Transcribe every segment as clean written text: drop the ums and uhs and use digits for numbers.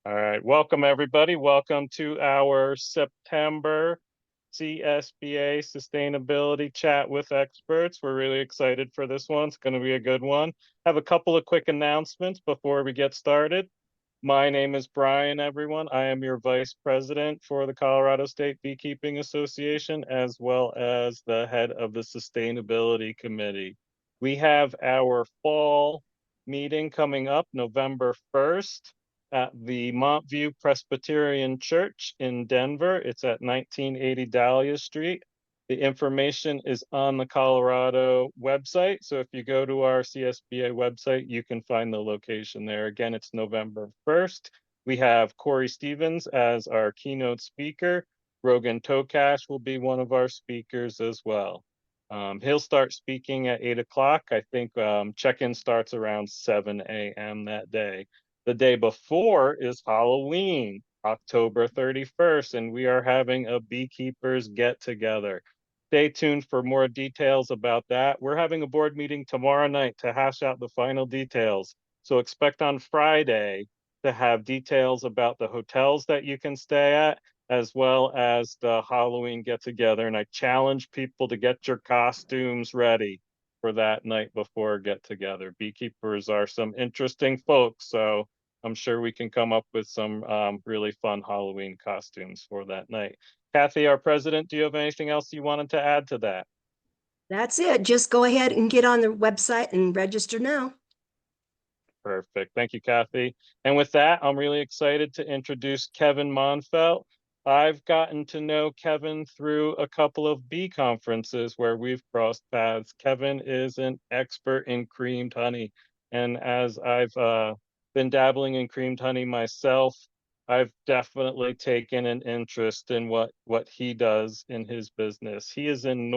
All right, welcome everybody. Welcome to our September CSBA Sustainability Chat with Experts. We're really excited for this one. It's going to be a good one. I have a couple of quick announcements before we get started. My name is Brian, everyone. I am your Vice President for the Colorado State Beekeeping Association, as well as the head of the Sustainability Committee. We have our fall meeting coming up November 1st at the Montview Presbyterian Church in Denver. It's at 1980 Dahlia Street. The information is on the Colorado website. So if you go to our CSBA website, you can find the location there. Again, it's November 1st. We have Corey Stevens as our keynote speaker. Rogan Tokash will be one of our speakers as well. He'll start speaking at 8 o'clock. I think check-in starts around 7 a.m. that day. The day before is Halloween, October 31st, and we are having a beekeepers get together. Stay tuned for more details about that. We're having a board meeting tomorrow night to hash out the final details. So expect on Friday to have details about the hotels that you can stay at, as well as the Halloween get together. And I challenge people to get your costumes ready for that night before get together. Beekeepers are some interesting folks, so I'm sure we can come up with some really fun Halloween costumes for that night. Kathy, our president, do you have anything else you wanted to add to that? That's it. Just go ahead and get on the website and register now. Perfect. Thank you, Kathy. And with that, I'm really excited to introduce Kevin Monfelt. I've gotten to know Kevin through a couple of bee conferences where we've crossed paths. Kevin is an expert in creamed honey. And as I've been dabbling in creamed honey myself, I've definitely taken an interest in what he does in his business. He is in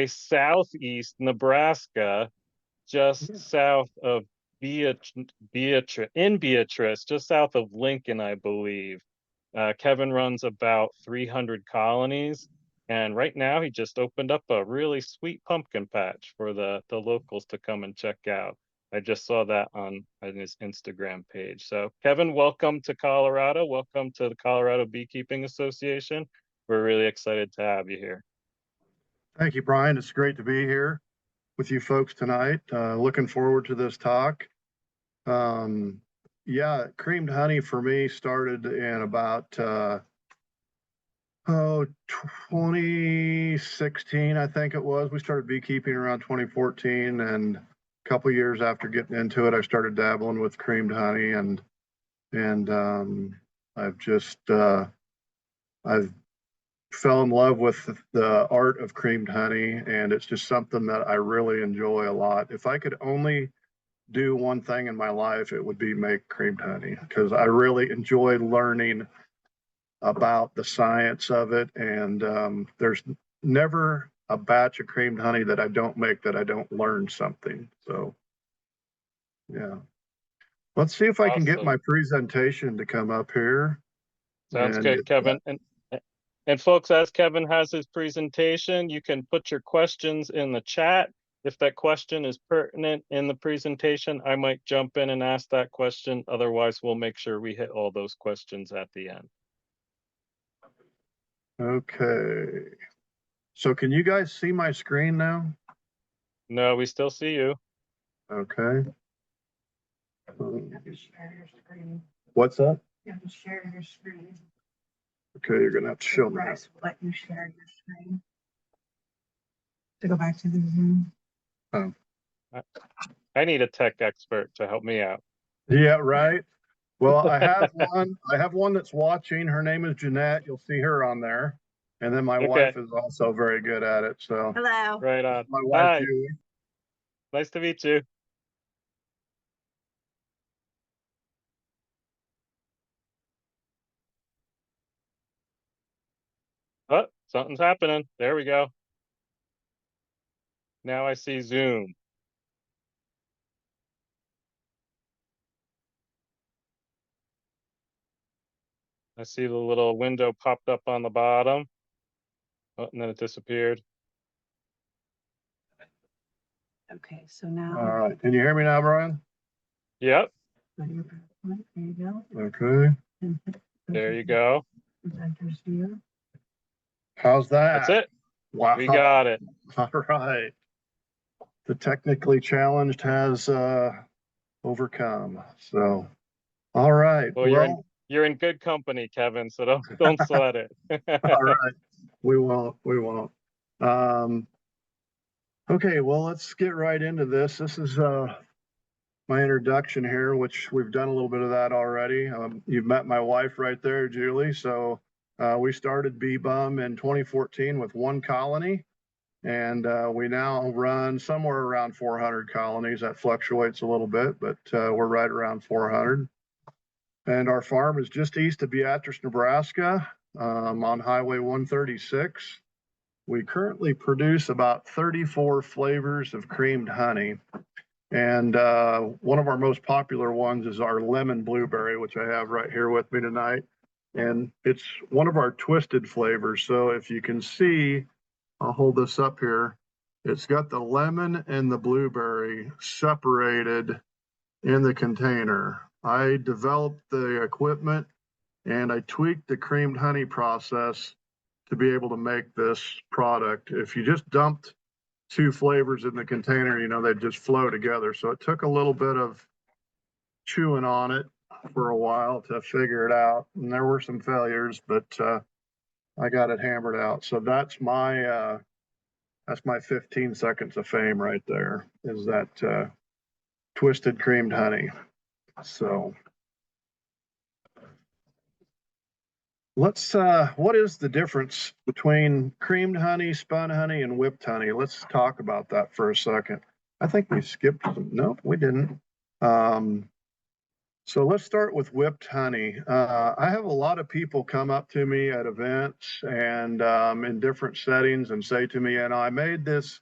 southeast Nebraska, just south of Beatrice, just south of Lincoln, I believe. Kevin runs about 300 colonies, and right now he just opened up a really sweet pumpkin patch for the locals to come and check out. I just saw that on his Instagram page. So Kevin, welcome to Colorado. Welcome to the Colorado Beekeeping Association. We're really excited to have you here. Thank you, Brian. It's great to be here with you folks tonight. Looking forward to this talk. Yeah, creamed honey for me started in about 2016, I think it was. We started beekeeping around 2014, and a couple years after getting into it, I started dabbling with creamed honey, and I've just I've fell in love with the art of creamed honey, and it's just something that I really enjoy a lot. If I could only do one thing in my life, it would be make creamed honey, because I really enjoy learning about the science of it. And there's never a batch of creamed honey that I don't make that I don't learn something. So, yeah. Let's see if I can get my presentation to come up here. Sounds good, Kevin. And folks, as Kevin has his presentation, you can put your questions in the chat. If that question is pertinent in the presentation, I might jump in and ask that question. Otherwise, we'll make sure we hit all those questions at the end. Okay. So can you guys see my screen now? No, we still see you. Okay. You have to share your screen. What's that? You have to share your screen. Okay, you're gonna have to show me. Bryce will let you share your screen. To go back to the Zoom. Oh. I need a tech expert to help me out. Yeah, right. Well, I have one that's watching. Her name is Jeanette. You'll see her on there. And then my wife is also very good at it. So hello. Right on. My wife, Hi. Julie. Nice to meet you. Oh, something's happening. There we go. Now I see Zoom. I see the little window popped up on the bottom. Oh, and then it disappeared. Okay, so now. All right. Can you hear me now, Brian? Yep. Okay, Monfelt. Okay. And There you go. presenters here. How's that? That's it. Wow. We got it. All right. The technically challenged has overcome. So, all right. Well, you're in good company, Kevin, so don't sweat it. All right. We won't. We won't. Um, okay. Well, let's get right into this. This is my introduction here, which we've done a little bit of that already. You've met my wife right there, Julie. So we started Bee-Bum in 2014 with one colony. And we now run somewhere around 400 colonies. That fluctuates a little bit, but we're right around 400. And our farm is just east of Beatrice, Nebraska, on Highway 136. We currently produce about 34 flavors of creamed honey. And one of our most popular ones is our lemon blueberry, which I have right here with me tonight. And it's one of our twisted flavors. So if you can see, I'll hold this up here. It's got the lemon and the blueberry separated in the container. I developed the equipment and I tweaked the creamed honey process to be able to make this product. If you just dumped two flavors in the container, you know, they'd just flow together. So it took a little bit of chewing on it for a while to figure it out. And there were some failures, but I got it hammered out. So that's my 15 seconds of fame right there, is that twisted creamed honey. So let's what is the difference between creamed honey, spun honey, and whipped honey? Let's talk about that for a second. I think we skipped some. Nope, we didn't. So let's start with whipped honey. I have a lot of people come up to me at events and in different settings and say to me, I made this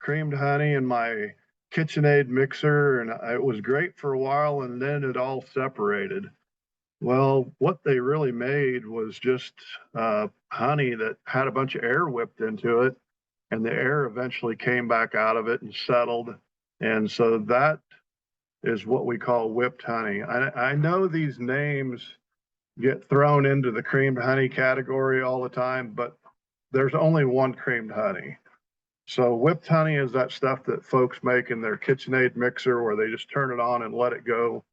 creamed honey in my KitchenAid mixer and it was great for a while and then it all separated. Well, what they really made was just honey that had a bunch of air whipped into it, and the air eventually came back out of it and settled. And so that is what we call whipped honey. I know these names get thrown into the creamed honey category all the time, but there's only one creamed honey. So whipped honey is that stuff that folks make in their KitchenAid mixer where they just turn it on and let it go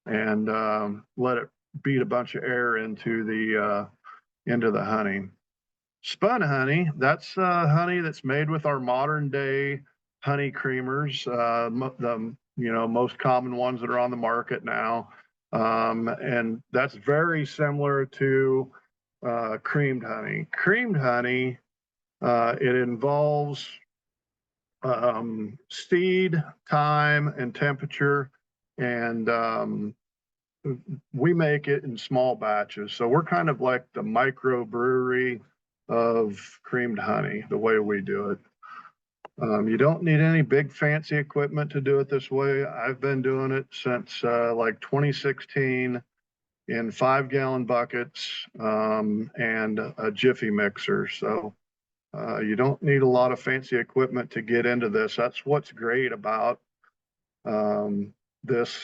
and let it beat a bunch of air into the honey. Spun honey, that's honey that's made with our modern day honey creamers, the most common ones that are on the market now. And that's very similar to creamed honey. Creamed honey, it involves seed, time, and temperature, and we make it in small batches. So we're kind of like the microbrewery of creamed honey, the way we do it. You don't need any big fancy equipment to do it this way. I've been doing it since like 2016 in 5-gallon buckets and a Jiffy mixer. So you don't need a lot of fancy equipment to get into this. That's what's great about this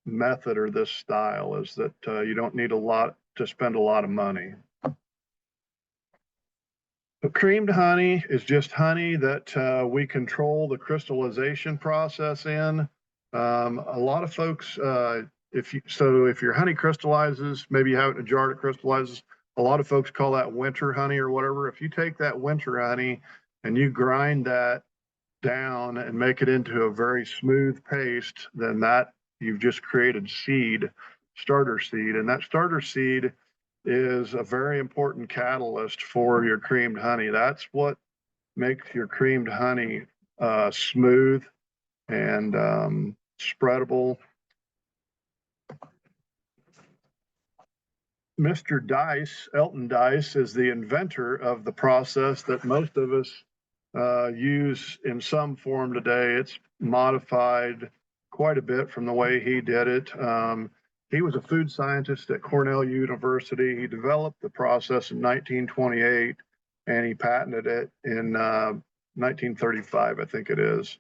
method or this style, is that you don't need a lot to spend a lot of money. But creamed honey is just honey that we control the crystallization process in. A lot of folks, if your honey crystallizes, maybe you have it in a jar that crystallizes, a lot of folks call that winter honey or whatever. If you take that winter honey and you grind that down and make it into a very smooth paste, then that you've just created starter seed. And that starter seed is a very important catalyst for your creamed honey. That's what makes your creamed honey smooth and spreadable. Mr. Dice, Elton Dice, is the inventor of the process that most of us use in some form today. It's modified quite a bit from the way he did it. He was a food scientist at Cornell University. He developed the process in 1928 and he patented it in 1935, I think it is.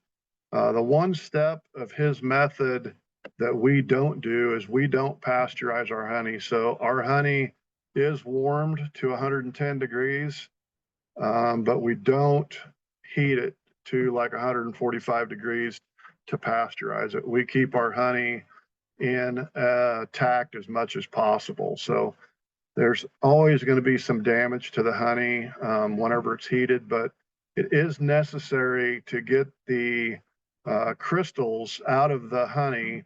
The one step of his method that we don't do is we don't pasteurize our honey. So our honey is warmed to 110 degrees, but we don't heat it to like 145 degrees to pasteurize it. We keep our honey intact as much as possible. So there's always going to be some damage to the honey whenever it's heated, but it is necessary to get the crystals out of the honey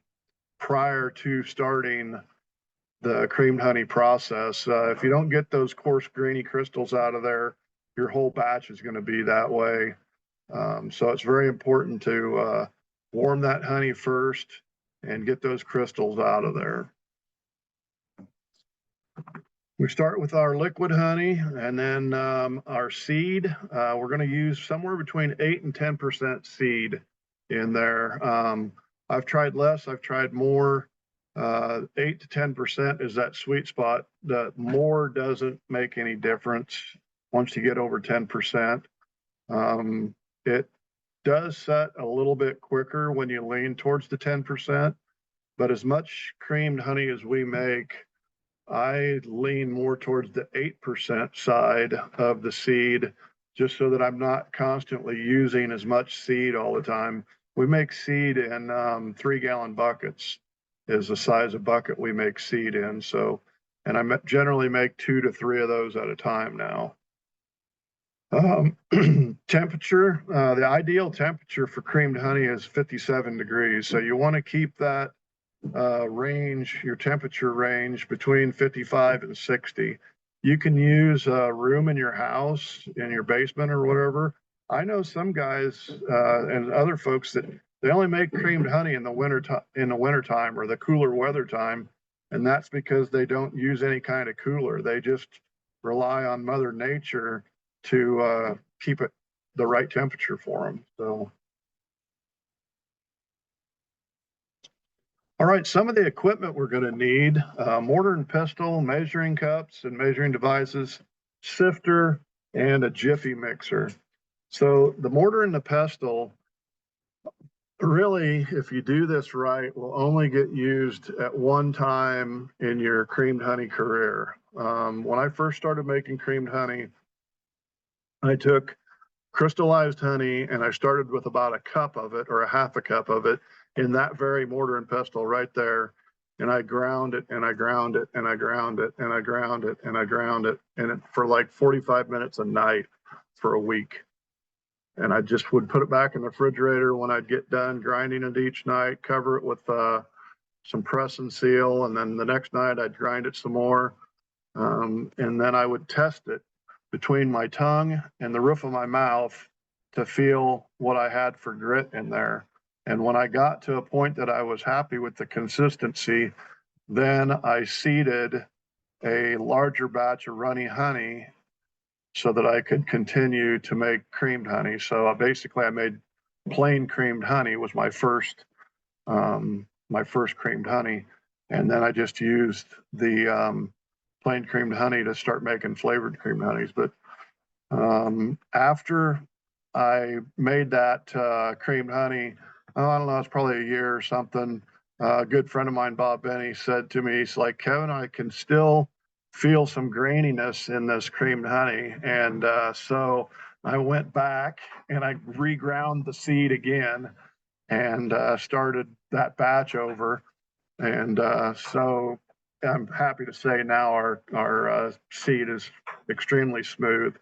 prior to starting the creamed honey process. If you don't get those coarse grainy crystals out of there, your whole batch is going to be that way. So it's very important to warm that honey first and get those crystals out of there. We start with our liquid honey and then our seed. We're going to use somewhere between 8 and 10% seed in there. I've tried less, I've tried more. 8 to 10% is that sweet spot. The more doesn't make any difference once you get over 10%. It does set a little bit quicker when you lean towards the 10%, but as much creamed honey as we make, I lean more towards the 8% side of the seed, just so that I'm not constantly using as much seed all the time. We make seed in 3-gallon buckets is the size of bucket we make seed in. So, and I generally make 2 to 3 of those at a time now. Temperature, the ideal temperature for creamed honey is 57 degrees. So you want to keep that range, your temperature range between 55 and 60. You can use a room in your house, in your basement or whatever. I know some guys and other folks that they only make creamed honey in the winter time or the cooler weather time, and that's because they don't use any kind of cooler. They just rely on Mother Nature to keep it the right temperature for them. So. All right, some of the equipment we're going to need, mortar and pestle, measuring cups and measuring devices, sifter, and a jiffy mixer. So the mortar and the pestle, really, if you do this right, will only get used at one time in your creamed honey career. When I first started making creamed honey, I took crystallized honey and I started with about a cup of it or a half a cup of it in that very mortar and pestle right there. And I ground it and I ground it and I ground it and I ground it and I ground it for like 45 minutes a night for a week. And I just would put it back in the refrigerator when I'd get done grinding it each night, cover it with some press and seal. And then the next night I'd grind it some more. And then I would test it between my tongue and the roof of my mouth to feel what I had for grit in there. And when I got to a point that I was happy with the consistency, then I seeded a larger batch of runny honey so that I could continue to make creamed honey. So basically I made plain creamed honey was my first creamed honey. And then I just used the plain creamed honey to start making flavored creamed honeys. But after I made that creamed honey, I don't know, it's probably a year or something. A good friend of mine, Bob Benny, said to me, he's like, Kevin, I can still feel some graininess in this creamed honey. And so I went back and I reground the seed again and started that batch over. And so I'm happy to say now our seed is extremely smooth,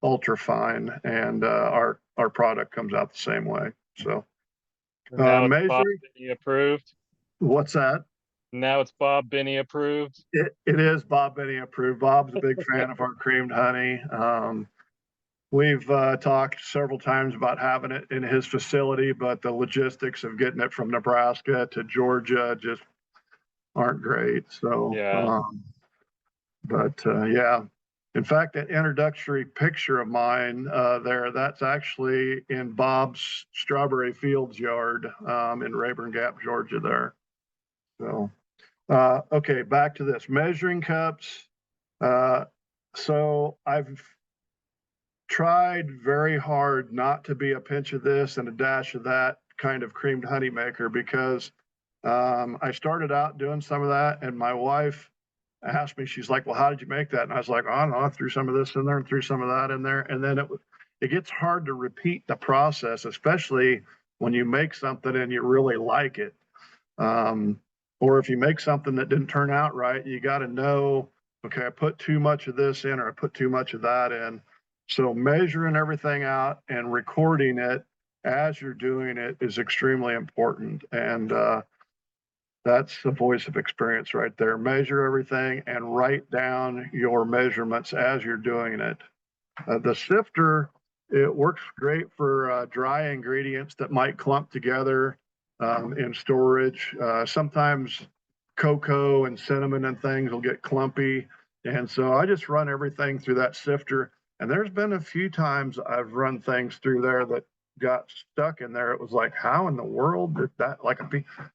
ultra fine, and our product comes out the same way. So Now it's Bob measuring, Binney approved. what's that? Now it's Bob Binney approved. It is Bob Benny approved. Bob's a big fan of our creamed honey. We've talked several times about having it in his facility, but the logistics of getting it from Nebraska to Georgia just aren't great. So, Yeah. Yeah. In fact, that introductory picture of mine there, that's actually in Bob's strawberry fields yard in Rayburn Gap, Georgia there. So, okay, back to this. Measuring cups. So I've tried very hard not to be a pinch of this and a dash of that kind of creamed honey maker, because I started out doing some of that, and my wife asked me, she's like, well, how did you make that? And I was like, I don't know, I threw some of this in there and threw some of that in there. And then it gets hard to repeat the process, especially when you make something and you really like it. Or if you make something that didn't turn out right, you got to know, okay, I put too much of this in or I put too much of that in. So measuring everything out and recording it as you're doing it is extremely important. And that's the voice of experience right there. Measure everything and write down your measurements as you're doing it. The sifter, it works great for dry ingredients that might clump together in storage. Sometimes cocoa and cinnamon and things will get clumpy. And so I just run everything through that sifter. And there's been a few times I've run things through there that got stuck in there. It was like, how in the world did that, like a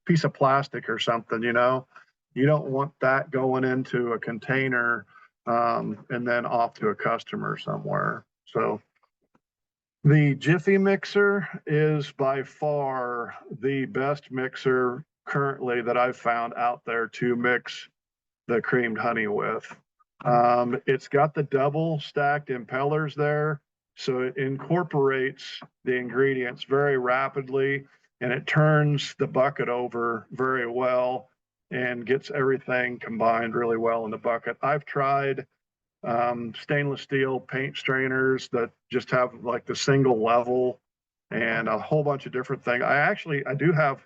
piece of plastic or something, you know? You don't want that going into a container and then off to a customer somewhere. So the Jiffy mixer is by far the best mixer currently that I've found out there to mix the creamed honey with. It's got the double stacked impellers there, so it incorporates the ingredients very rapidly and it turns the bucket over very well and gets everything combined really well in the bucket. I've tried stainless steel paint strainers that just have like the single level and a whole bunch of different things. I do have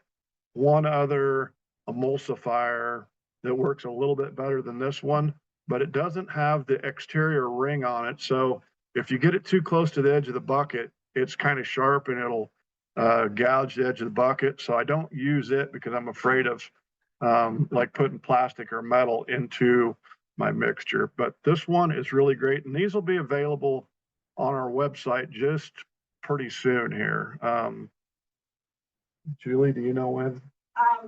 one other emulsifier that works a little bit better than this one, but it doesn't have the exterior ring on it. So if you get it too close to the edge of the bucket, it's kind of sharp and it'll gouge the edge of the bucket. So I don't use it because I'm afraid of like putting plastic or metal into my mixture. But this one is really great, and these will be available on our website just pretty soon here. Julie, do you know when?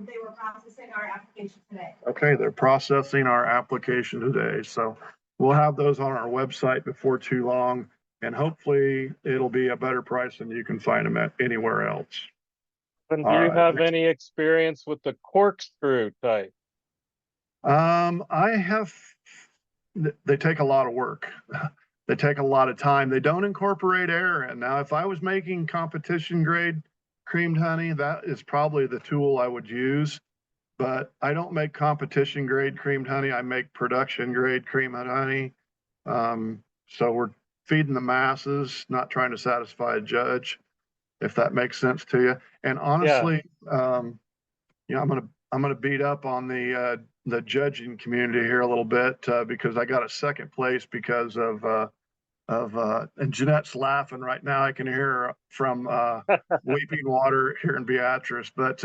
They were processing our application today. Okay, they're processing our application today. So we'll have those on our website before too long, and hopefully it'll be a better price than you can find them at anywhere else. And do All you right. have any experience with the corkscrew type? I have, they take a lot of work. They take a lot of time. They don't incorporate air in. Now, if I was making competition grade creamed honey, that is probably the tool I would use. But I don't make competition grade creamed honey. I make production grade cream honey. So we're feeding the masses, not trying to satisfy a judge, if that makes sense to you. And honestly, I'm gonna beat up on the judging community here a little bit because I got a second place because of and Jeanette's laughing right now. I can hear her from Weeping Water here in Beatrice, but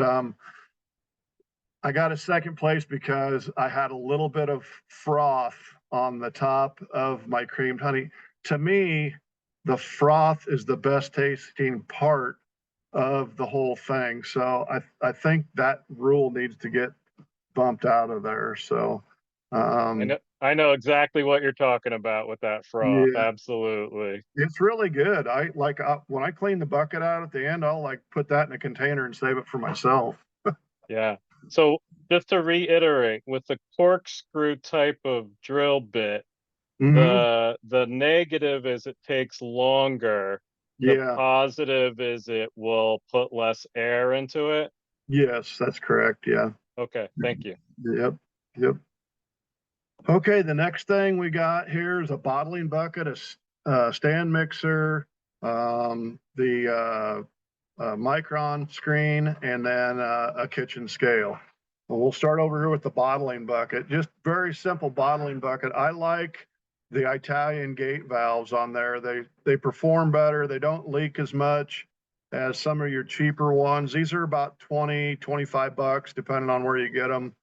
I got a second place because I had a little bit of froth on the top of my creamed honey. To me, the froth is the best tasting part of the whole thing. So I think that rule needs to get bumped out of there. So I know exactly what you're talking about with that froth. yeah, Absolutely. it's really good. I like when I clean the bucket out at the end, I'll like put that in a container and save it for myself. Yeah. So just to reiterate, with the corkscrew type of drill bit, Mm-hmm. the negative is it takes longer. The Yeah. positive is it will put less air into it. Yes, that's correct. Yeah. Okay, thank you. Yep. Yep. Okay, the next thing we got here is a bottling bucket, a stand mixer, the micron screen, and then a kitchen scale. And we'll start over here with the bottling bucket. Just very simple bottling bucket. I like the Italian gate valves on there. They perform better. They don't leak as much as some of your cheaper ones. These are about 20, 25 bucks, depending on where you get them.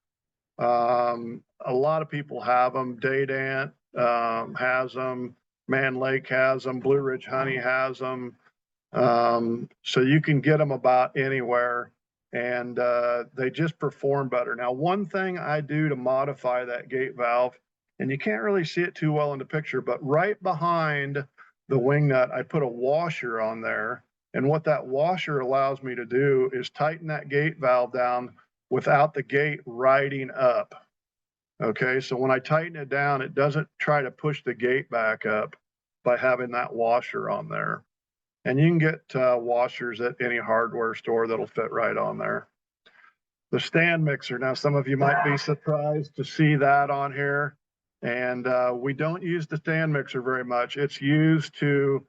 A lot of people have them. Daydant has them. Man Lake has them. Blue Ridge Honey has them. So you can get them about anywhere, and they just perform better. Now, one thing I do to modify that gate valve, and you can't really see it too well in the picture, but right behind the wing nut, I put a washer on there. And what that washer allows me to do is tighten that gate valve down without the gate riding up. Okay, so when I tighten it down, it doesn't try to push the gate back up by having that washer on there. And you can get washers at any hardware store that'll fit right on there. The stand mixer. Now, some of you might be surprised to see that on here. And we don't use the stand mixer very much. It's used to,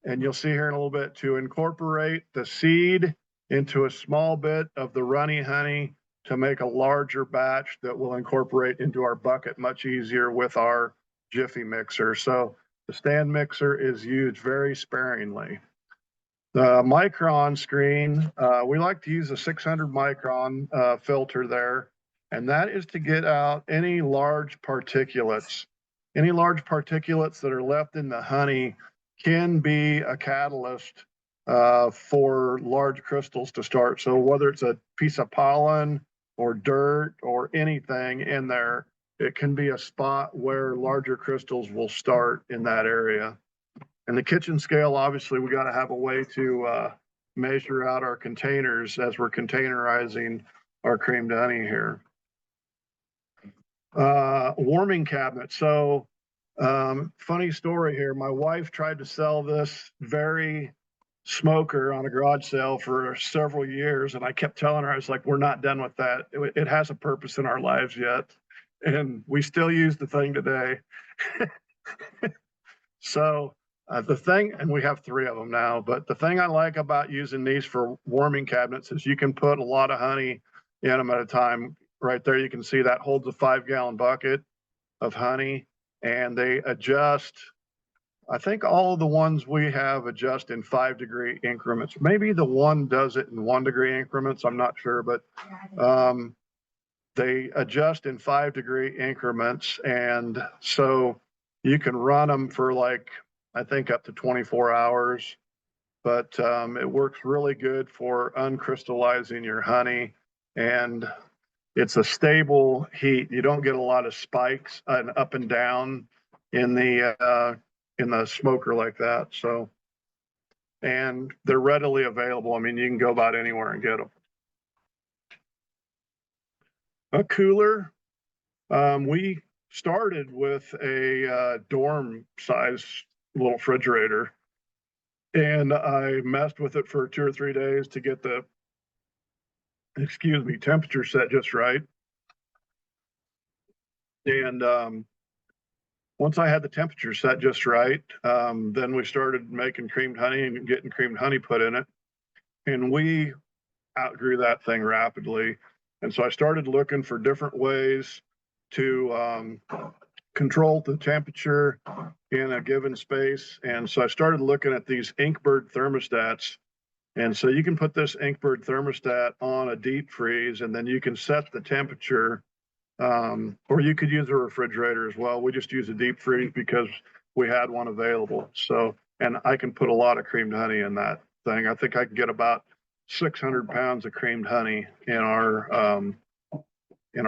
and you'll see here in a little bit, to incorporate the seed into a small bit of the runny honey to make a larger batch that will incorporate into our bucket much easier with our Jiffy mixer. So the stand mixer is used very sparingly. The micron screen, we like to use a 600 micron filter there, and that is to get out any large particulates. Any large particulates that are left in the honey can be a catalyst for large crystals to start. So whether it's a piece of pollen or dirt or anything in there, it can be a spot where larger crystals will start in that area. And the kitchen scale, obviously, we got to have a way to measure out our containers as we're containerizing our creamed honey here. Warming cabinet. So funny story here. My wife tried to sell this very smoker on a garage sale for several years. And I kept telling her, I was like, we're not done with that. It has a purpose in our lives yet. And we still use the thing today. So the thing, and we have 3 of them now, but the thing I like about using these for warming cabinets is you can put a lot of honey in them at a time. Right there, you can see that holds a 5-gallon bucket of honey, and they adjust. I think all of the ones we have adjust in 5-degree increments. Maybe the one does it in 1-degree increments. I'm not sure, but they adjust in 5-degree increments. And so you can run them for like, I think up to 24 hours, but it works really good for uncrystallizing your honey. And it's a stable heat. You don't get a lot of spikes and up and down in the smoker like that. So, and they're readily available. I mean, you can go about anywhere and get them. A cooler. We started with a dorm size little refrigerator, and I messed with it for 2 or 3 days to get the, temperature set just right. And once I had the temperature set just right, then we started making creamed honey and getting creamed honey put in it. And we outgrew that thing rapidly. And so I started looking for different ways to control the temperature in a given space. And so I started looking at these Inkbird thermostats. And so you can put this Inkbird thermostat on a deep freeze, and then you can set the temperature, or you could use a refrigerator as well. We just use a deep freeze because we had one available. So, and I can put a lot of creamed honey in that thing. I think I can get about 600 pounds of creamed honey in our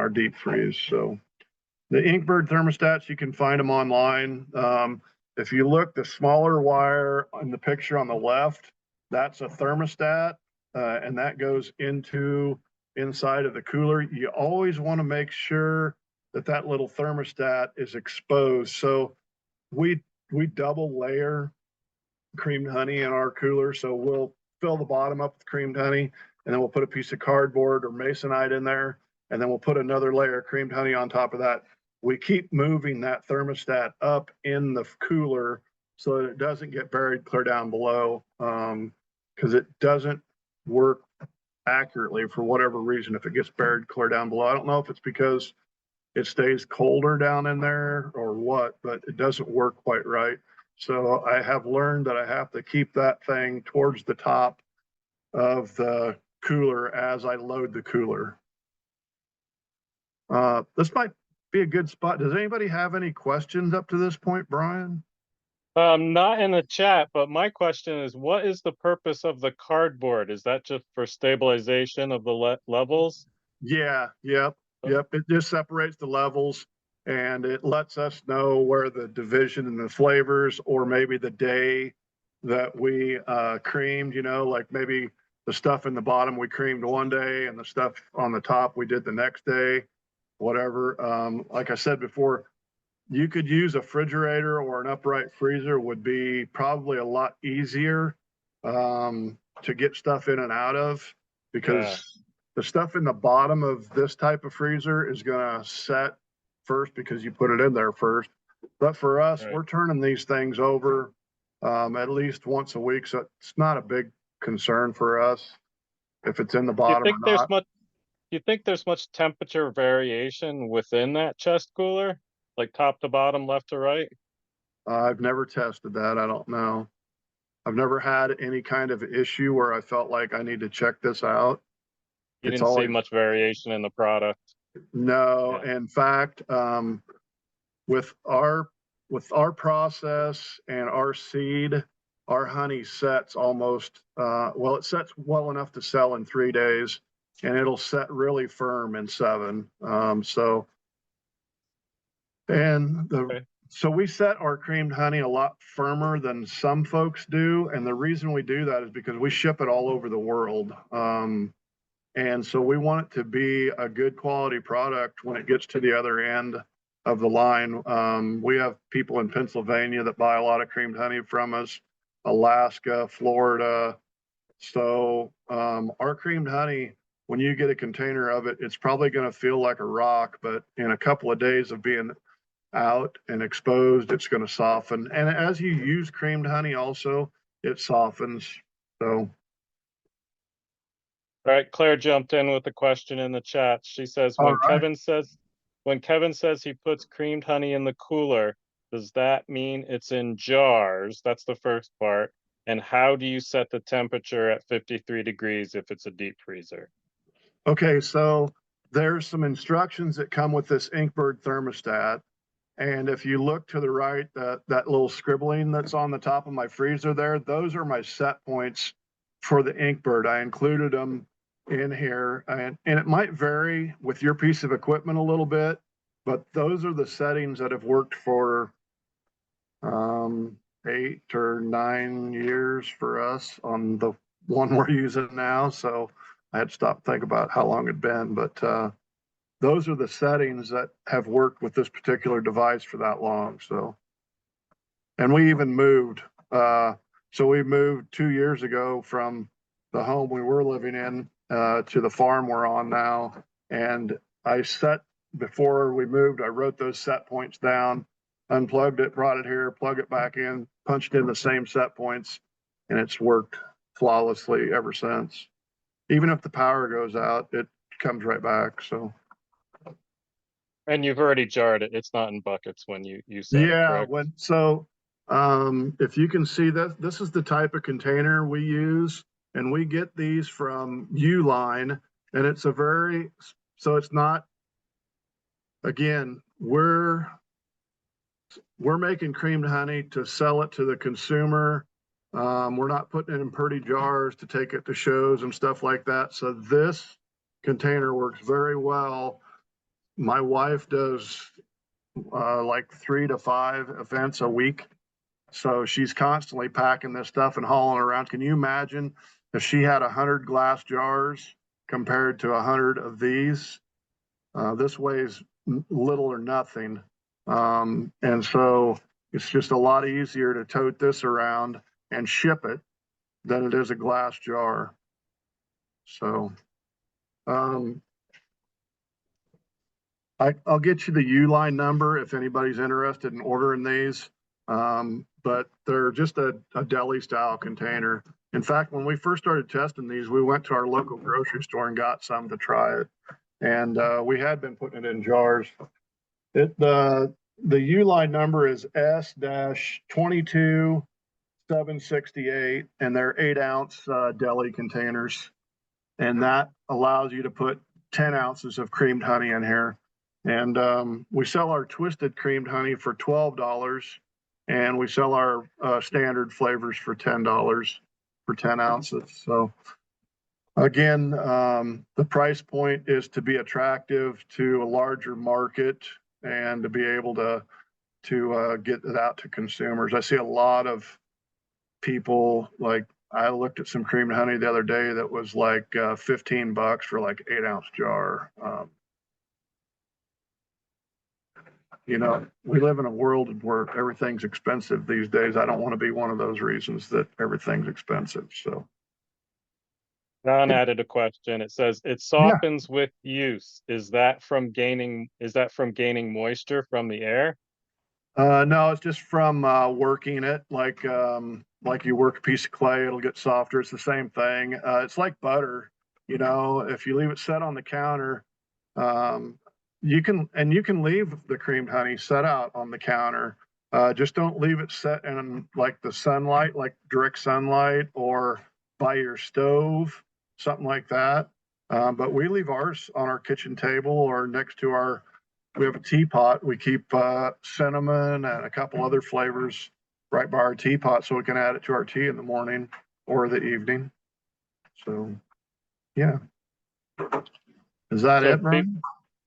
deep freeze. So the Inkbird thermostats, you can find them online. If you look, the smaller wire in the picture on the left, that's a thermostat, and that goes inside of the cooler. You always want to make sure that that little thermostat is exposed. So we double layer creamed honey in our cooler. So we'll fill the bottom up with creamed honey, and then we'll put a piece of cardboard or masonite in there, and then we'll put another layer of creamed honey on top of that. We keep moving that thermostat up in the cooler so that it doesn't get buried clear down below, because it doesn't work accurately for whatever reason if it gets buried clear down below. I don't know if it's because it stays colder down in there or what, but it doesn't work quite right. So I have learned that I have to keep that thing towards the top of the cooler as I load the cooler. This might be a good spot. Does anybody have any questions up to this point, Brian? Not in the chat, but my question is, what is the purpose of the cardboard? Is that just for stabilization of the levels? Yeah, yep. It just separates the levels, and it lets us know where the division and the flavors, or maybe the day that we creamed, like maybe the stuff in the bottom we creamed one day and the stuff on the top we did the next day, whatever. Like I said before, you could use a refrigerator or an upright freezer would be probably a lot easier to get stuff in and out of, because the stuff in the bottom of this type of freezer is going to set first because you put it in there first. But for us, Right. we're turning these things over at least once a week. So it's not a big concern for us if it's in the Do you bottom or think there's not. much, do you think there's much temperature variation within that chest cooler? Like top to bottom, left to right? I've never tested that. I don't know. I've never had any kind of issue where I felt like I need to check this out. You It's didn't see always much variation in the product. no. Yeah. In fact, with our process and our seed, our honey sets almost well, it sets well enough to sell in 3 days, and it'll set really firm in 7. So and the Okay. so we set our creamed honey a lot firmer than some folks do, and the reason we do that is because we ship it all over the world. And so we want it to be a good quality product when it gets to the other end of the line. We have people in Pennsylvania that buy a lot of creamed honey from us, Alaska, Florida. So our creamed honey, when you get a container of it, it's probably going to feel like a rock, but in a couple of days of being out and exposed, it's going to soften. And as you use creamed honey also, it softens. So All right, Claire jumped in with a question in the chat. She says, all right. when Kevin says he puts creamed honey in the cooler, does that mean it's in jars? That's the first part. And how do you set the temperature at 53 degrees if it's a deep freezer? Okay, so there's some instructions that come with this Inkbird thermostat. And if you look to the right, that little scribbling that's on the top of my freezer there, those are my set points for the Inkbird. I included them in here, and it might vary with your piece of equipment a little bit, but those are the settings that have worked for 8 or 9 years for us on the one we're using now. So I had to stop and think about how long it'd been, but those are the settings that have worked with this particular device for that long. So, and we even moved. So we moved 2 years ago from the home we were living in to the farm we're on now. And before we moved, I wrote those set points down, unplugged it, brought it here, plug it back in, punched in the same set points, and it's worked flawlessly ever since. Even if the power goes out, it comes right back. So. And you've already jarred it. It's not in buckets when you set it, Yeah, correct? if you can see that, this is the type of container we use, and we get these from Uline, and it's it's not, again, we're making creamed honey to sell it to the consumer. We're not putting it in pretty jars to take it to shows and stuff like that. So this container works very well. My wife does like 3 to 5 events a week. So she's constantly packing this stuff and hauling around. Can you imagine if she had 100 glass jars compared to 100 of these? This weighs little or nothing. And so it's just a lot easier to tote this around and ship it than it is a glass jar. So I'll get you the Uline number if anybody's interested in ordering these. But they're just a deli style container. In fact, when we first started testing these, we went to our local grocery store and got some to try it. And we had been putting it in jars. The Uline number is S-22768, and they're 8-ounce deli containers. And that allows you to put 10 ounces of creamed honey in here. And we sell our twisted creamed honey for $12, and we sell our standard flavors for $10 for 10 ounces. So again, the price point is to be attractive to a larger market and to be able to get it out to consumers. I see a lot of people like I looked at some creamed honey the other day that was like $15 for like 8-ounce jar. You know, we live in a world where everything's expensive these days. I don't want to be one of those reasons that everything's expensive. So, John added a question. It says it yeah. softens with use. Is that from gaining moisture from the air? No, it's just from working it. Like you work a piece of clay, it'll get softer. It's the same thing. It's like butter. You know, if you leave it set on the counter, um, you can leave the creamed honey set out on the counter. Just don't leave it set in like the sunlight, like direct sunlight, or by your stove, something like that. But we leave ours on our kitchen table or next to our. We have a teapot. We keep cinnamon and a couple other flavors right by our teapot, so we can add it to our tea in the morning or the evening. So, yeah. Is that So it, Brian?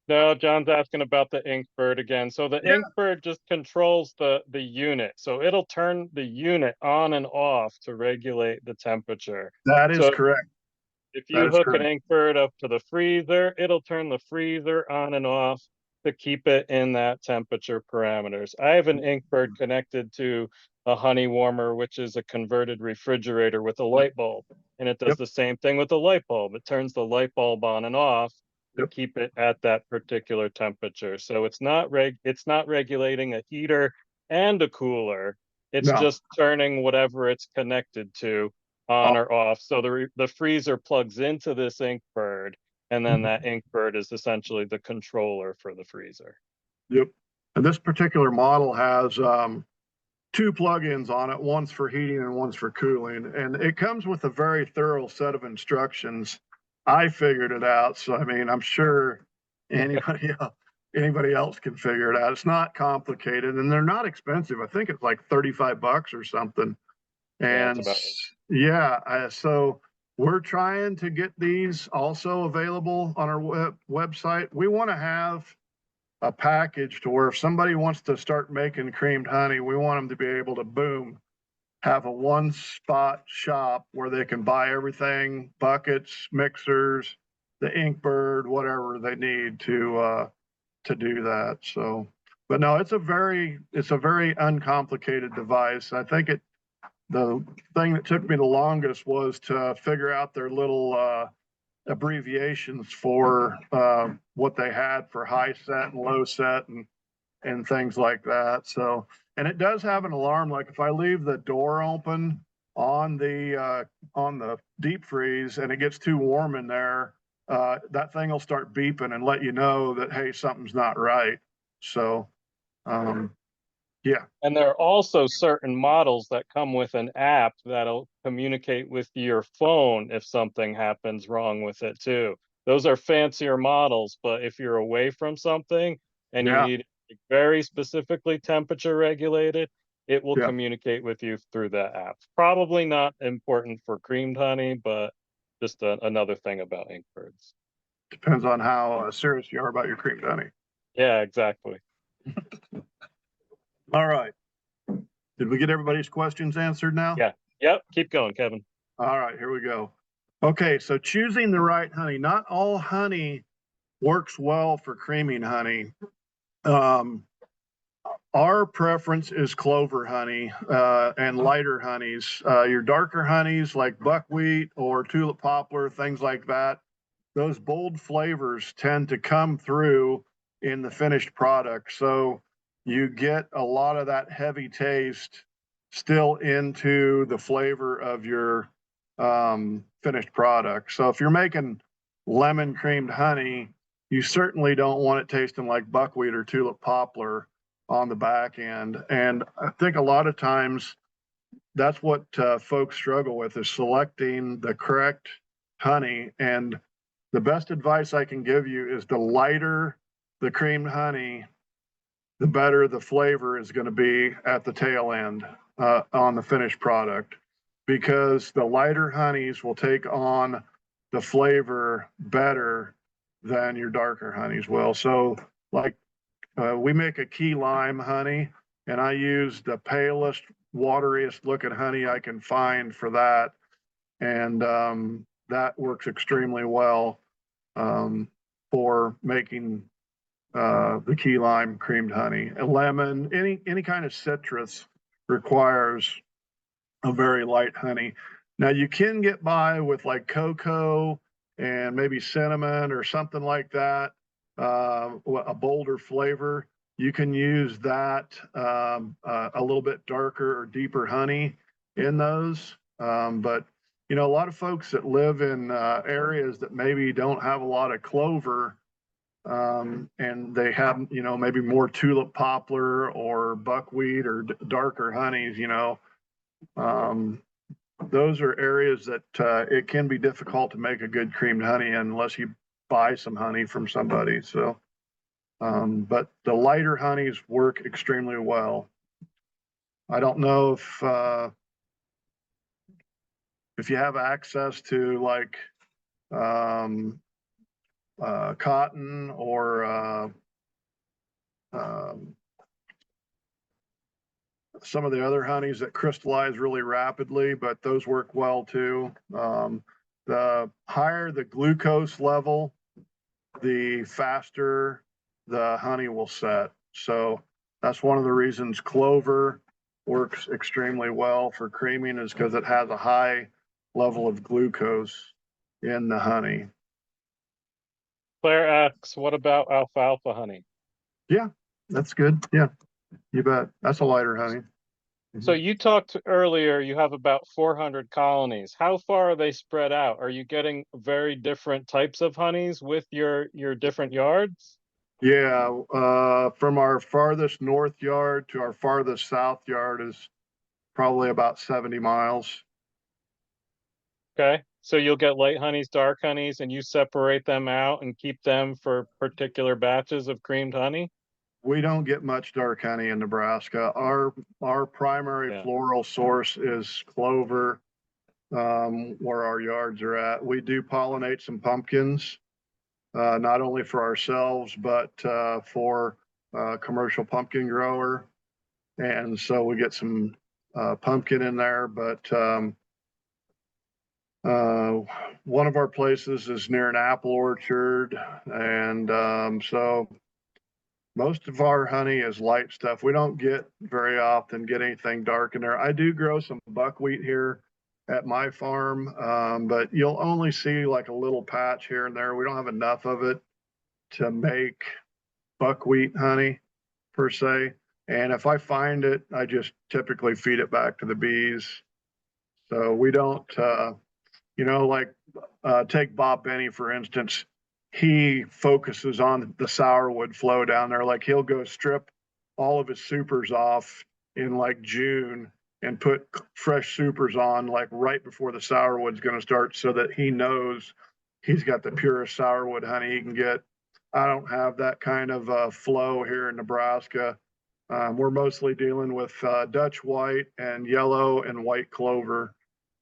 no, John's asking about the ink bird again. So the Yeah. ink bird just controls the unit. So it'll turn the unit on and off to regulate the temperature. That is So correct. if That you is hook an correct. ink bird up to the freezer, it'll turn the freezer on and off to keep it in that temperature parameters. I have an ink bird connected to a honey warmer, which is a converted refrigerator with a light bulb. And it does Yep. the same thing with the light bulb. It turns the light bulb on and off to Yep. keep it at that particular temperature. So it's not regulating a heater and a cooler. It's No. just turning whatever it's connected to on or off. So the freezer plugs into this ink bird, and then that ink bird is essentially the controller for the freezer. Yep. And this particular model has two plugins on it. One's for heating and one's for cooling. And it comes with a very thorough set of instructions. I figured it out. So, I mean, I'm sure anybody else can figure it out. It's not complicated and they're not expensive. I think it's like $35 or something. Yeah, it's And about yeah, so we're trying to get these also available on our website. We want to have a package to where if somebody wants to start making creamed honey, we want them to be able to boom, have a one spot shop where they can buy everything, buckets, mixers, the ink bird, whatever they need to do that. So, but no, it's a very uncomplicated device. I think the thing that took me the longest was to figure out their little abbreviations for what they had for high set and low set and things like that. So, and it does have an alarm. Like if I leave the door open on the deep freeze and it gets too warm in there, that thing will start beeping and let you know that hey, something's not right. So, yeah. And there are also certain models that come with an app that'll communicate with your phone if something happens wrong with it too. Those are fancier models, but if you're away from something and you Yeah. need it very specifically temperature regulated, it will Yeah. communicate with you through that app. Probably not important for creamed honey, but just another thing about ink birds. Depends on how serious you are about your creamed honey. Yeah, exactly. All right. Did we get everybody's questions answered now? Yeah. Yep. Keep going, Kevin. All right, here we go. Okay, so choosing the right honey. Not all honey works well for creaming honey. Our preference is clover honey and lighter honeys. Your darker honeys like buckwheat or tulip poplar, things like that, those bold flavors tend to come through in the finished product. So you get a lot of that heavy taste still into the flavor of your finished product. So if you're making lemon creamed honey, you certainly don't want it tasting like buckwheat or tulip poplar on the back end. And I think a lot of times that's what folks struggle with is selecting the correct honey. And the best advice I can give you is the lighter the creamed honey, the better the flavor is going to be at the tail end on the finished product, because the lighter honeys will take on the flavor better than your darker honeys will. So, like we make a key lime honey, and I use the palest, wateriest looking honey I can find for that. And that works extremely well for making the key lime creamed honey. A lemon, any kind of citrus requires a very light honey. Now you can get by with like cocoa and maybe cinnamon or something like that, a bolder flavor. You can use that a little bit darker or deeper honey in those. But you know, a lot of folks that live in areas that maybe don't have a lot of clover, and they have, you know, maybe more tulip poplar or buckwheat or darker honeys, you know, those are areas that it can be difficult to make a good creamed honey unless you buy some honey from somebody. So, but the lighter honeys work extremely well. I don't know if you have access to like cotton or some of the other honeys that crystallize really rapidly, but those work well too. The higher the glucose level, the faster the honey will set. So that's one of the reasons clover works extremely well for creaming, is because it has a high level of glucose in the honey. Claire asks, what about alfalfa honey? Yeah, that's good. Yeah, you bet. That's a lighter honey. So you talked earlier, you have about 400 colonies. How far are they spread out? Are you getting very different types of honeys with your different yards? Yeah, from our farthest north yard to our farthest south yard is probably about 70 miles. Okay. So you'll get light honeys, dark honeys, and you separate them out and keep them for particular batches of creamed honey? We don't get much dark honey in Nebraska. Our primary Yeah. floral source is clover, where our yards are at. We do pollinate some pumpkins, not only for ourselves, but for commercial pumpkin grower. And so we get some pumpkin in there, but one of our places is near an apple orchard. And so most of our honey is light stuff. We don't get very often get anything dark in there. I do grow some buckwheat here at my farm, but you'll only see like a little patch here and there. We don't have enough of it to make buckwheat honey per se. And if I find it, I just typically feed it back to the bees. So we don't, you know, like take Bob Benny, for instance. He focuses on the sourwood flow down there. Like he'll go strip all of his supers off in like June and put fresh supers on like right before the sourwood's going to start, so that he knows he's got the purest sourwood honey he can get. I don't have that kind of flow here in Nebraska. We're mostly dealing with Dutch white and yellow and white clover.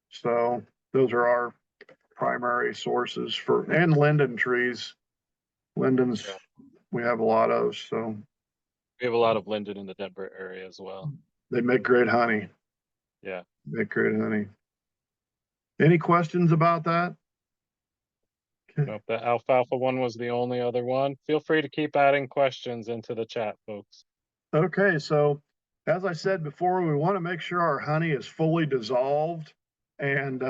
So those are our primary sources for, and linden trees. Lindens, Yeah. we have a lot of, so We have a lot of linden in the Denver area as well. they make great honey. Yeah. Make great honey. Any questions about that? Nope, the alfalfa one was the only other one. Feel free to keep adding questions into the chat, folks. Okay, so as I said before, we want to make sure our honey is fully dissolved, and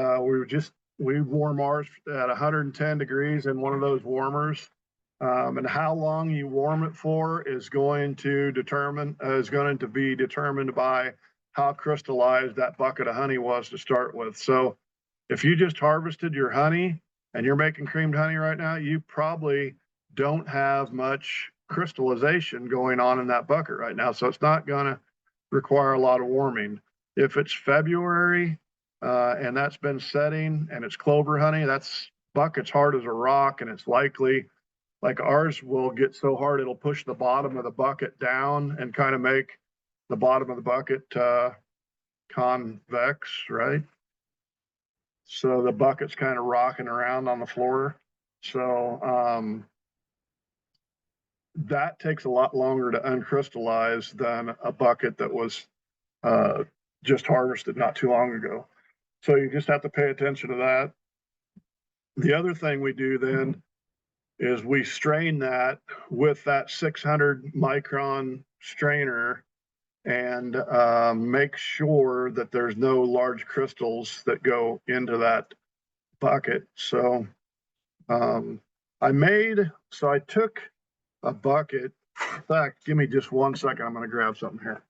we warm ours at 110 degrees in one of those warmers. And how long you warm it for is going to be determined by how crystallized that bucket of honey was to start with. So if you just harvested your honey and you're making creamed honey right now, you probably don't have much crystallization going on in that bucket right now. So it's not going to require a lot of warming. If it's February and that's been setting and it's clover honey, that's bucket's hard as a rock, and it's likely, like ours will get so hard it'll push the bottom of the bucket down and kind of make the bottom of the bucket convex, right? So the bucket's kind of rocking around on the floor. So that takes a lot longer to uncrystallize than a bucket that was just harvested not too long ago. So you just have to pay attention to that. The other thing we do then is we strain that with that 600 micron strainer and make sure that there's no large crystals that go into that bucket. So I took a bucket. In fact, give me just 1 second. I'm going to grab something here.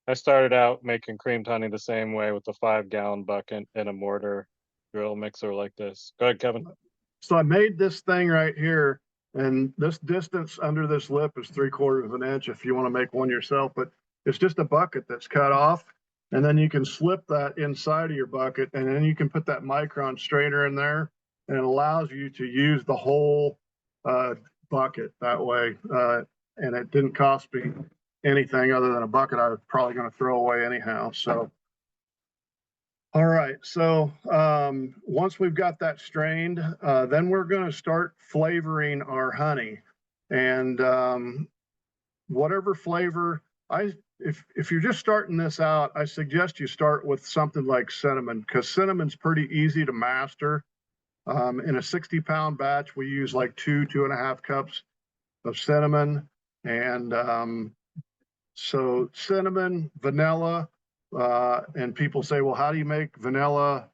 I started out making creamed honey the same way with a 5-gallon bucket and a mortar drill mixer like this. Go ahead, Kevin. So I made this thing right here, and this distance under this lip is 3/4 of an inch if you want to make one yourself, but it's just a bucket that's cut off. And then you can slip that inside of your bucket, and then you can put that micron strainer in there, and it allows you to use the whole bucket that way. And it didn't cost me anything other than a bucket I was probably going to throw away anyhow. So all right, so once we've got that strained, then we're going to start flavoring our honey. And whatever flavor, if you're just starting this out, I suggest you start with something like cinnamon, because cinnamon's pretty easy to master. In a 60-pound batch, we use like 2.5 cups of cinnamon. And so cinnamon, vanilla, and people say, well, how do you make vanilla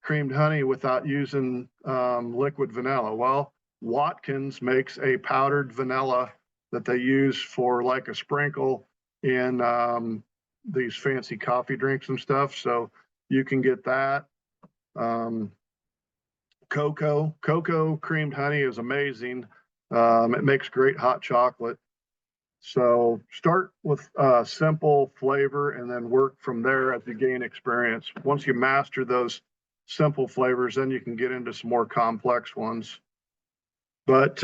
creamed honey without using liquid vanilla? Well, Watkins makes a powdered vanilla that they use for like a sprinkle in these fancy coffee drinks and stuff. So you can get that. Cocoa creamed honey is amazing. It makes great hot chocolate. So start with simple flavor and then work from there as you gain experience. Once you master those simple flavors, then you can get into some more complex ones. But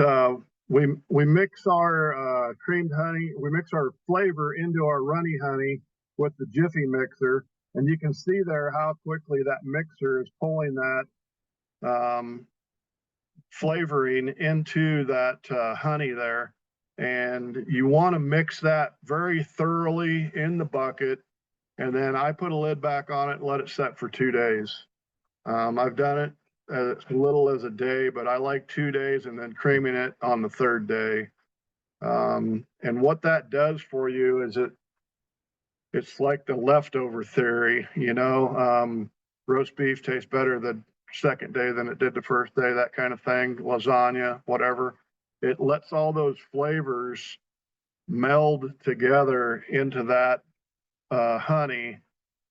we mix our creamed honey, we mix our flavor into our runny honey with the Jiffy mixer, and you can see there how quickly that mixer is pulling that flavoring into that honey there. And you want to mix that very thoroughly in the bucket. And then I put a lid back on it and let it set for 2 days. I've done it as little as a day, but I like 2 days and then creaming it on the 3rd day. And what that does for you is it's like the leftover theory, roast beef tastes better the 2nd day than it did the 1st day, that kind of thing, lasagna, whatever. It lets all those flavors meld together into that honey,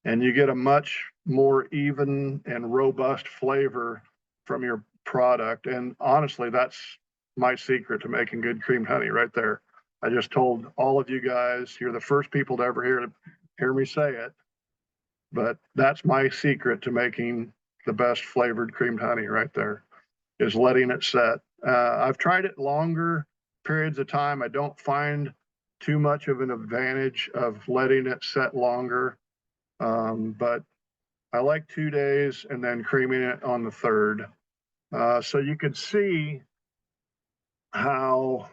and you get a much more even and robust flavor from your product. And honestly, that's my secret to making good creamed honey right there. I just told all of you guys, you're the first people to ever hear me say it, but that's my secret to making the best flavored creamed honey right there, is letting it set. I've tried it longer periods of time. I don't find too much of an advantage of letting it set longer. But I like 2 days and then creaming it on the 3rd. So you could see how,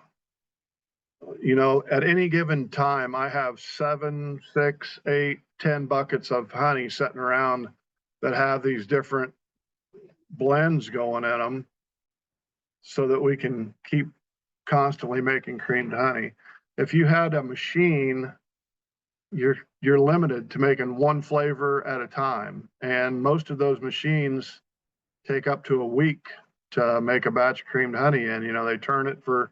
at any given time, I have 7, 6, 8, 10 buckets of honey sitting around that have these different blends going in them, so that we can keep constantly making creamed honey. If you had a machine, you're limited to making one flavor at a time. And most of those machines take up to a week to make a batch of creamed honey. And, they turn it for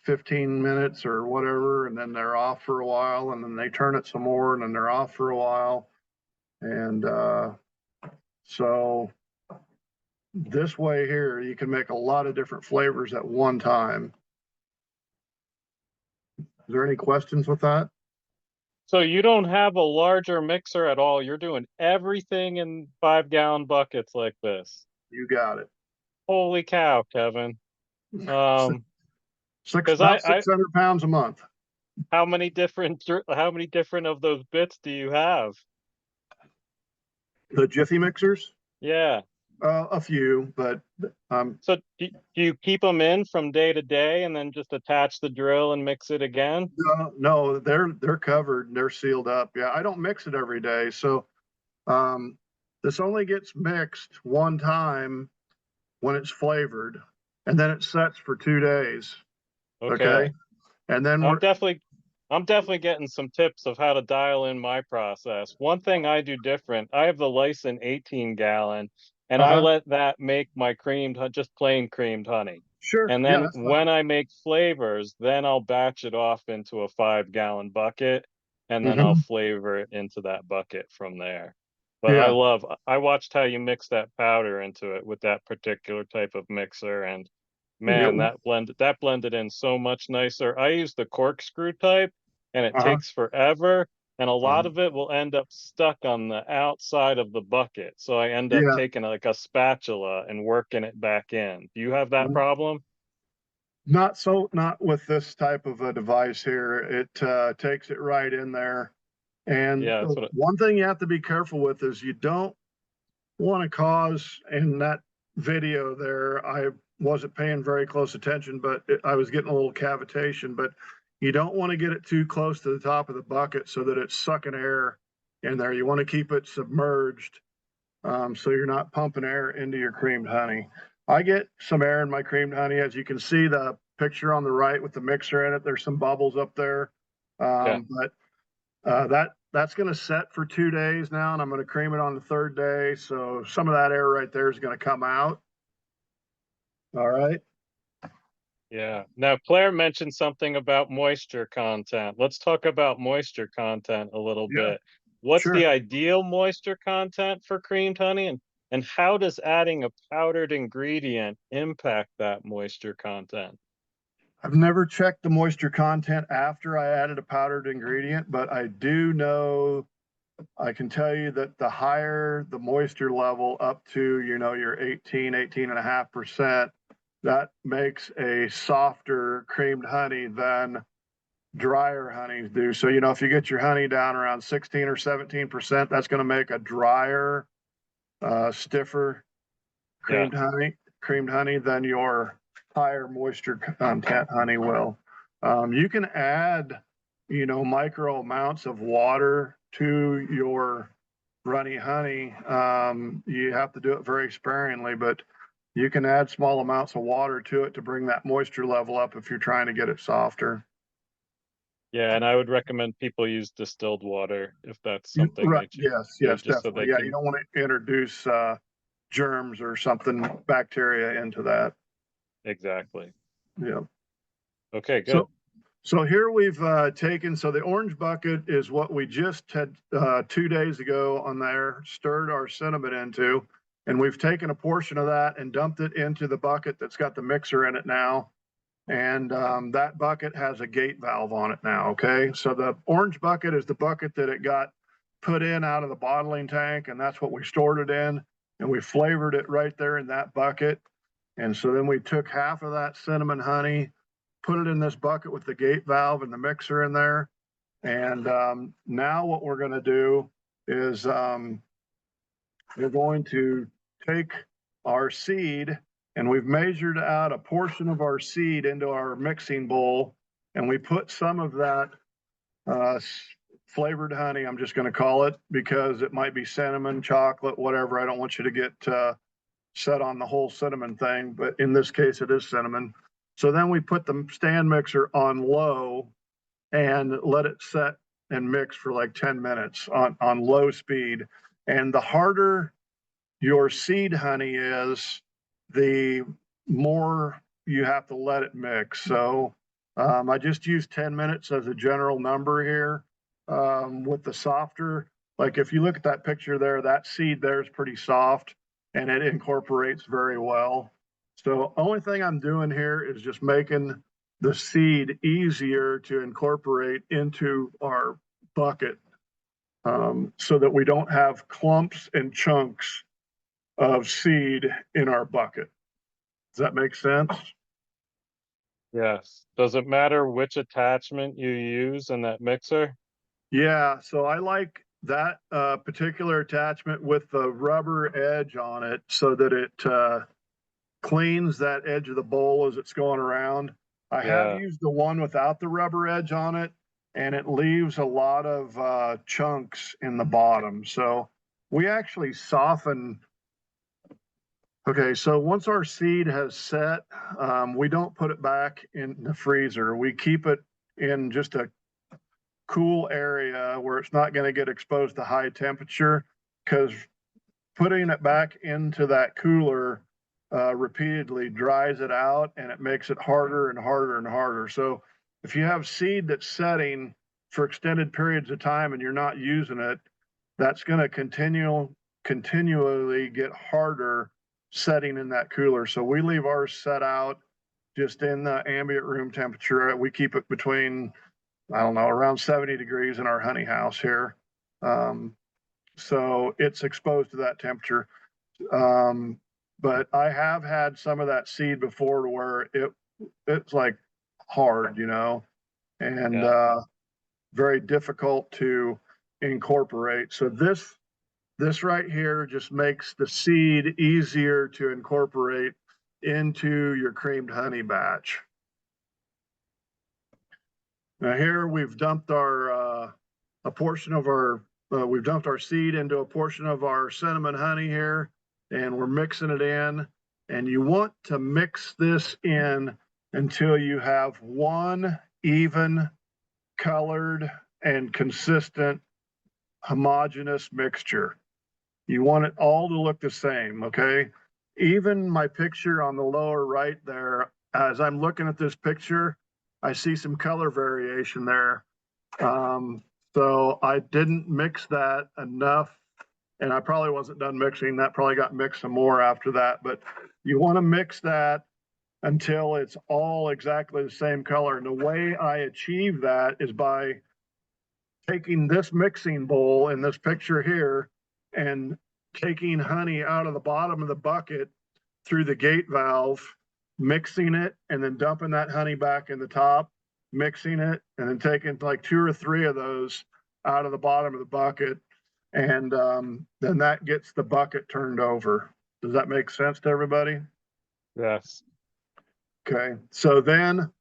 15 minutes or whatever, and then they're off for a while, and then they turn it some more, and then they're off for a while. And so this way here, you can make a lot of different flavors at one time. Is there any questions with that? So you don't have a larger mixer at all. You're doing everything in 5-gallon buckets like this. You got it. Holy cow, Kevin. About 'cause 600 pounds a month. how many different of those bits do you have? The Jiffy mixers? Yeah. A few, but So do you keep them in from day to day and then just attach the drill and mix it again? no, they're covered and they're sealed up. Yeah, I don't mix it every day. So um, this only gets mixed one time when it's flavored, and then it sets for 2 days. Okay. Okay, and then I'm we're definitely I'm definitely getting some tips of how to dial in my process. One thing I do different, I have the Lyson 18 gallon and I uh-huh. let that make my just plain creamed honey. Sure, And yeah, then that's when fine. I make flavors, then I'll batch it off into a 5-gallon bucket and then I'll Hmm. flavor it into that bucket from there. But Yeah, I watched how you mix that powder into it with that particular type of mixer and yeah, man, that blended in so much nicer. I use the corkscrew type and it uh-huh. takes forever and a lot Uh-huh. of it will end up stuck on the outside of the bucket. So I end up Yeah. taking like a spatula and working it back in. Do you have that problem? Not with this type of a device here. It takes it right in there. And Yeah, that's what one thing you have to be careful with is you don't want to cause, in that video there, I wasn't paying very close attention, but I was getting a little cavitation, but you don't want to get it too close to the top of the bucket so that it's sucking air in there. You want to keep it submerged, so you're not pumping air into your creamed honey. I get some air in my creamed honey. As you can see the picture on the right with the mixer in it, there's some bubbles up there. yeah. But that's going to set for 2 days now, and I'm going to cream it on the third day. So some of that air right there is going to come out. All right. Yeah. Now, Claire mentioned something about moisture content. Let's talk about moisture content a little Yeah, bit. What's sure. the ideal moisture content for creamed honey and how does adding a powdered ingredient impact that moisture content? I've never checked the moisture content after I added a powdered ingredient, but I do know, I can tell you that the higher the moisture level up to, your 18.5%, that makes a softer creamed honey than drier honeys do. So, if you get your honey down around 16 or 17%, that's going to make a drier, stiffer Yeah. creamed honey than your higher moisture content honey will. You can add, micro amounts of water to your runny honey. You have to do it very sparingly, but you can add small amounts of water to it to bring that moisture level up if you're trying to get it softer. Yeah, and I would recommend people use distilled water if that's something Right. they Yes. do, Yes. just so Definitely. they Yeah. You can. don't want to introduce germs or something, bacteria into that. Exactly. Yeah. Okay, good. So, so here we've taken, so the orange bucket is what we just had 2 days ago on there, stirred our cinnamon into, and we've taken a portion of that and dumped it into the bucket that's got the mixer in it now. And that bucket has a gate valve on it now. Okay. So the orange bucket is the bucket that it got put in out of the bottling tank, and that's what we stored it in. And we flavored it right there in that bucket. And so then we took half of that cinnamon honey, put it in this bucket with the gate valve and the mixer in there. And now what we're going to do is we're going to take our seed, and we've measured out a portion of our seed into our mixing bowl, and we put some of that uh, flavored honey, I'm just going to call it, because it might be cinnamon, chocolate, whatever. I don't want you to get set on the whole cinnamon thing, but in this case, it is cinnamon. So then we put the stand mixer on low and let it set and mix for like 10 minutes on low speed. And the harder your seed honey is, the more you have to let it mix. So I just use 10 minutes as a general number here. With the softer, like if you look at that picture there, that seed there is pretty soft and it incorporates very well. So only thing I'm doing here is just making the seed easier to incorporate into our bucket, so that we don't have clumps and chunks of seed in our bucket. Does that make sense? Yes. Does it matter which attachment you use in that mixer? Yeah, so I like that particular attachment with the rubber edge on it so that it cleans that edge of the bowl as it's going around. I have Yeah. used the one without the rubber edge on it, and it leaves a lot of chunks in the bottom. So we actually soften. Okay, so once our seed has set, we don't put it back in the freezer. We keep it in just a cool area where it's not going to get exposed to high temperature, because putting it back into that cooler repeatedly dries it out, and it makes it harder and harder and harder. So if you have seed that's setting for extended periods of time and you're not using it, that's going to continually get harder setting in that cooler. So we leave ours set out just in the ambient room temperature. We keep it between, I don't know, around 70 degrees in our honey house here. So it's exposed to that temperature. But I have had some of that seed before to where it's like hard, and Yeah. very difficult to incorporate. So this right here just makes the seed easier to incorporate into your creamed honey batch. Now here we've dumped our we've dumped our seed into a portion of our cinnamon honey here, and we're mixing it in. And you want to mix this in until you have one even, colored, and consistent homogeneous mixture. You want it all to look the same, okay? Even my picture on the lower right there, as I'm looking at this picture, I see some color variation there. So I didn't mix that enough, and I probably wasn't done mixing. That probably got mixed some more after that, but you want to mix that until it's all exactly the same color. And the way I achieve that is by taking this mixing bowl in this picture here and taking honey out of the bottom of the bucket through the gate valve, mixing it, and then dumping that honey back in the top, mixing it, and then taking like 2 or 3 of those out of the bottom of the bucket. And then that gets the bucket turned over. Does that make sense to everybody? Yes. Okay, so then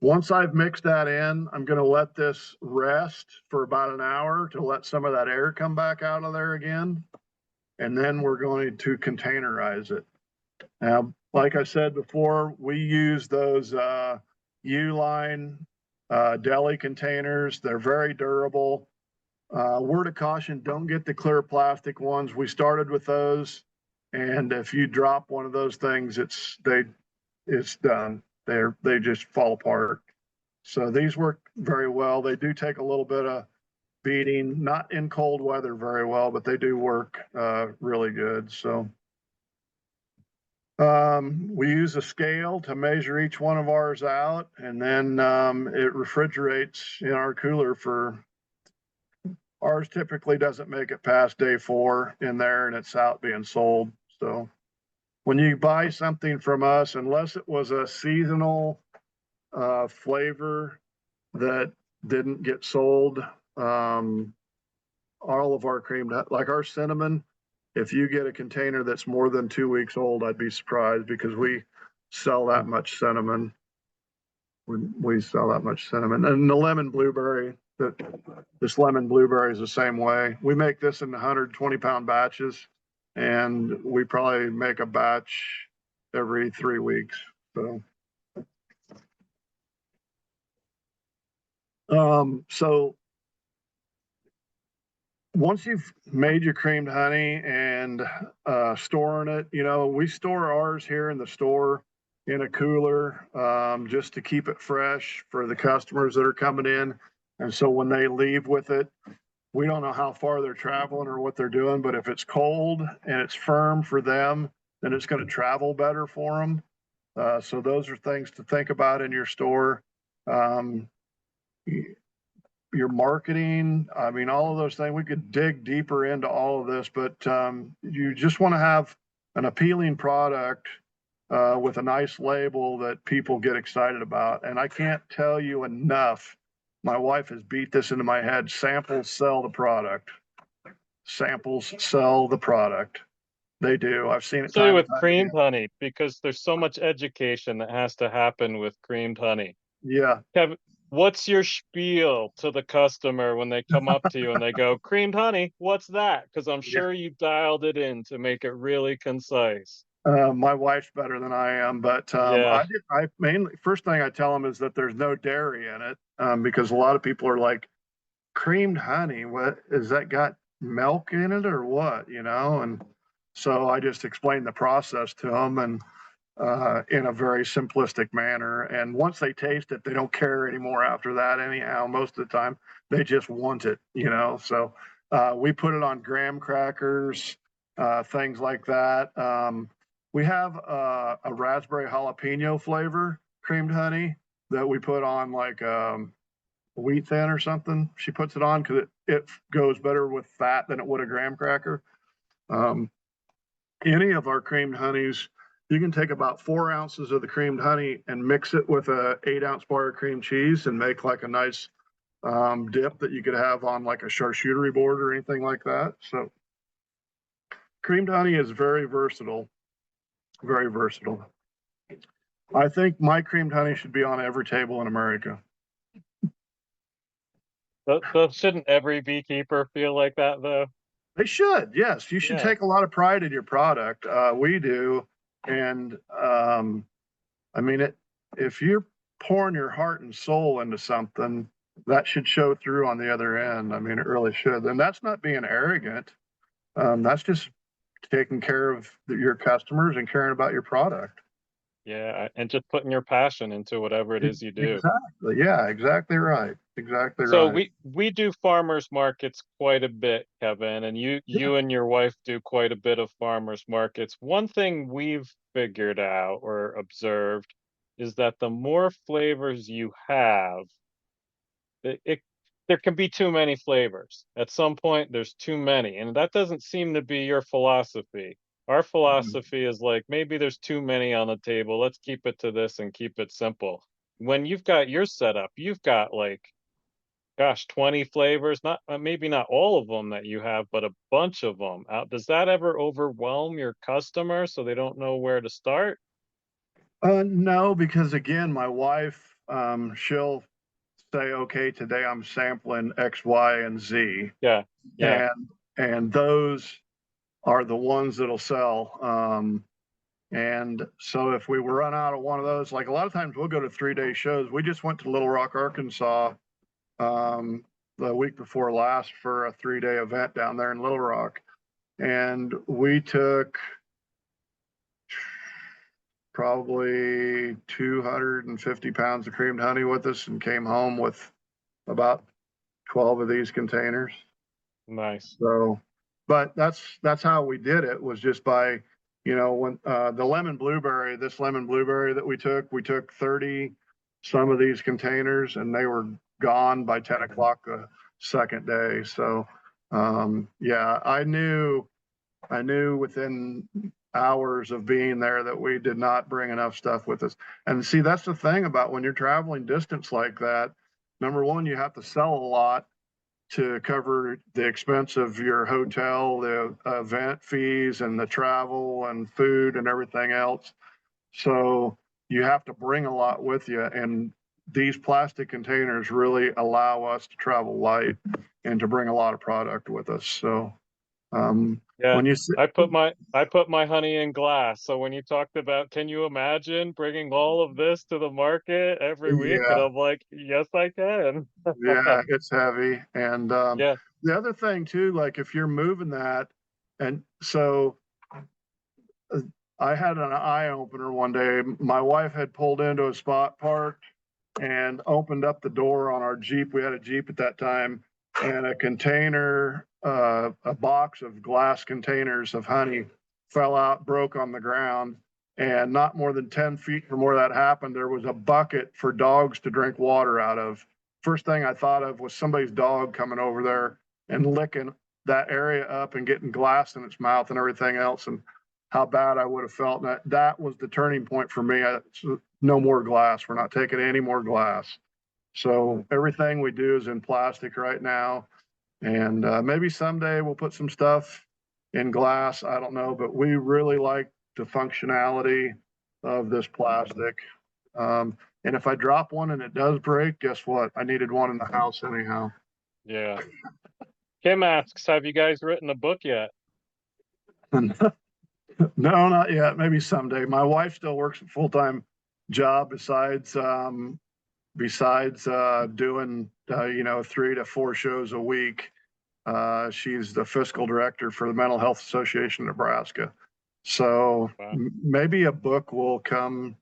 once I've mixed that in, I'm going to let this rest for about an hour to let some of that air come back out of there again. And then we're going to containerize it. Now, like I said before, we use those U-line deli containers. They're very durable. Word of caution, don't get the clear plastic ones. We started with those. And if you drop one of those things, it's done. They just fall apart. So these work very well. They do take a little bit of beating, not in cold weather very well, but they do work really good. So we use a scale to measure each one of ours out, and then it refrigerates in our cooler for, ours typically doesn't make it past day 4 in there, and it's out being sold. So when you buy something from us, unless it was a seasonal flavor that didn't get sold, all of our creamed, like our cinnamon, if you get a container that's more than 2 weeks old, I'd be surprised, because we sell that much cinnamon. We sell that much cinnamon. And the lemon blueberry, this lemon blueberry is the same way. We make this in 120-pound batches, and we probably make a batch every 3 weeks. So once you've made your creamed honey and storing it, we store ours here in the store in a cooler, just to keep it fresh for the customers that are coming in. And so when they leave with it, we don't know how far they're traveling or what they're doing, but if it's cold and it's firm for them, then it's going to travel better for them. So those are things to think about in your store. Your marketing, I mean, all of those things, we could dig deeper into all of this, but you just want to have an appealing product with a nice label that people get excited about. And I can't tell you enough, my wife has beat this into my head, samples sell the product. samples sell the product. They do. I've seen it Say time and with time creamed again. honey, because there's so much education that has to happen with creamed honey. Yeah. Kevin, what's your spiel to the customer when they come up to you and they go, creamed honey, what's that? Because I'm Yeah. sure you dialed it in to make it really concise. My wife's better than I am, but Yeah, I mainly, first thing I tell them is that there's no dairy in it, because a lot of people are like, creamed honey, what is that, got milk in it or what, you know? And so I just explain the process to them, and in a very simplistic manner. And once they taste it, they don't care anymore after that. Anyhow, most of the time they just want it, you know? So we put it on graham crackers, things like that. We have a raspberry jalapeno flavor creamed honey that we put on like wheat thin or something. She puts it on because it goes better with fat than it would a graham cracker. Um, any of our creamed honeys, you can take about 4 ounces of the creamed honey and mix it with a 8 ounce bar of cream cheese and make like a nice dip that you could have on like a charcuterie board or anything like that. So creamed honey is very versatile, very versatile. I think my creamed honey should be on every table in America. shouldn't every beekeeper feel like that though? They should, yes. You should Yeah, take a lot of pride in your product. We do, and I mean it. If you're pouring your heart and soul into something, that should show through on the other end. I mean, it really should, and that's not being arrogant. That's just taking care of your customers and caring about your product. yeah, and just putting your passion into whatever it is you do. Exactly. Yeah. Exactly right. Exactly So right. we do farmers markets quite a bit, Kevin, and Yeah. you and your wife do quite a bit of farmers markets. One thing we've figured out or observed is that the more flavors you have, it there can be too many flavors. At some point, there's too many, and that doesn't seem to be your philosophy. Our Mhm. philosophy is like maybe there's too many on the table. Let's keep it to this and keep it simple. When you've got your setup, you've got like gosh, 20 flavors, not maybe not all of them that you have, but a bunch of them out. Does that ever overwhelm your customer so they don't know where to start? No, because again, my wife, she'll say, okay, today I'm sampling X, Y, and Z, Yeah, yeah, and those are the ones that'll sell. And so if we run out of one of those, like a lot of times we'll go to 3 day shows. We just went to Little Rock, Arkansas, the week before last for a 3 day event down there in Little Rock, and we took probably 250 pounds of creamed honey with us and came home with about 12 of these containers. nice. So, but that's how we did it, was just by, you know, when the this lemon blueberry that we took 30 some of these containers and they were gone by 10 o'clock the second day. So, yeah, I knew within hours of being there that we did not bring enough stuff with us. And see, that's the thing about when you're traveling distance like that. Number one, you have to sell a lot to cover the expense of your hotel, the event fees, and the travel and food and everything else. So you have to bring a lot with you. And these plastic containers really allow us to travel light and to bring a lot of product with us. So Yeah, when you sit, I put my honey in glass. So when you talked about, can you imagine bringing all of this to the market every week? And yeah, I'm like, yes, I can. yeah, it's heavy. And Yeah, the other thing too, like if you're moving that, and so uh, I had an eye opener one day. My wife had pulled into a spot parked and opened up the door on our Jeep. We had a Jeep at that time, and a container, a box of glass containers of honey fell out, broke on the ground. And not more than 10 feet from where that happened, there was a bucket for dogs to drink water out of. First thing I thought of was somebody's dog coming over there and licking that area up and getting glass in its mouth and everything else, and how bad I would have felt. And that was the turning point for me. No more glass. We're not taking any more glass. So everything we do is in plastic right now. And maybe someday we'll put some stuff in glass. I don't know, but we really like the functionality of this plastic. And if I drop one and it does break, guess what? I needed one in the house anyhow. Yeah. Kim asks, have you guys written a book yet? No, not yet. Maybe someday. My wife still works a full-time job besides doing 3 to 4 shows a week. She's the fiscal director for the Mental Health Association of Nebraska. So Wow. maybe a book will come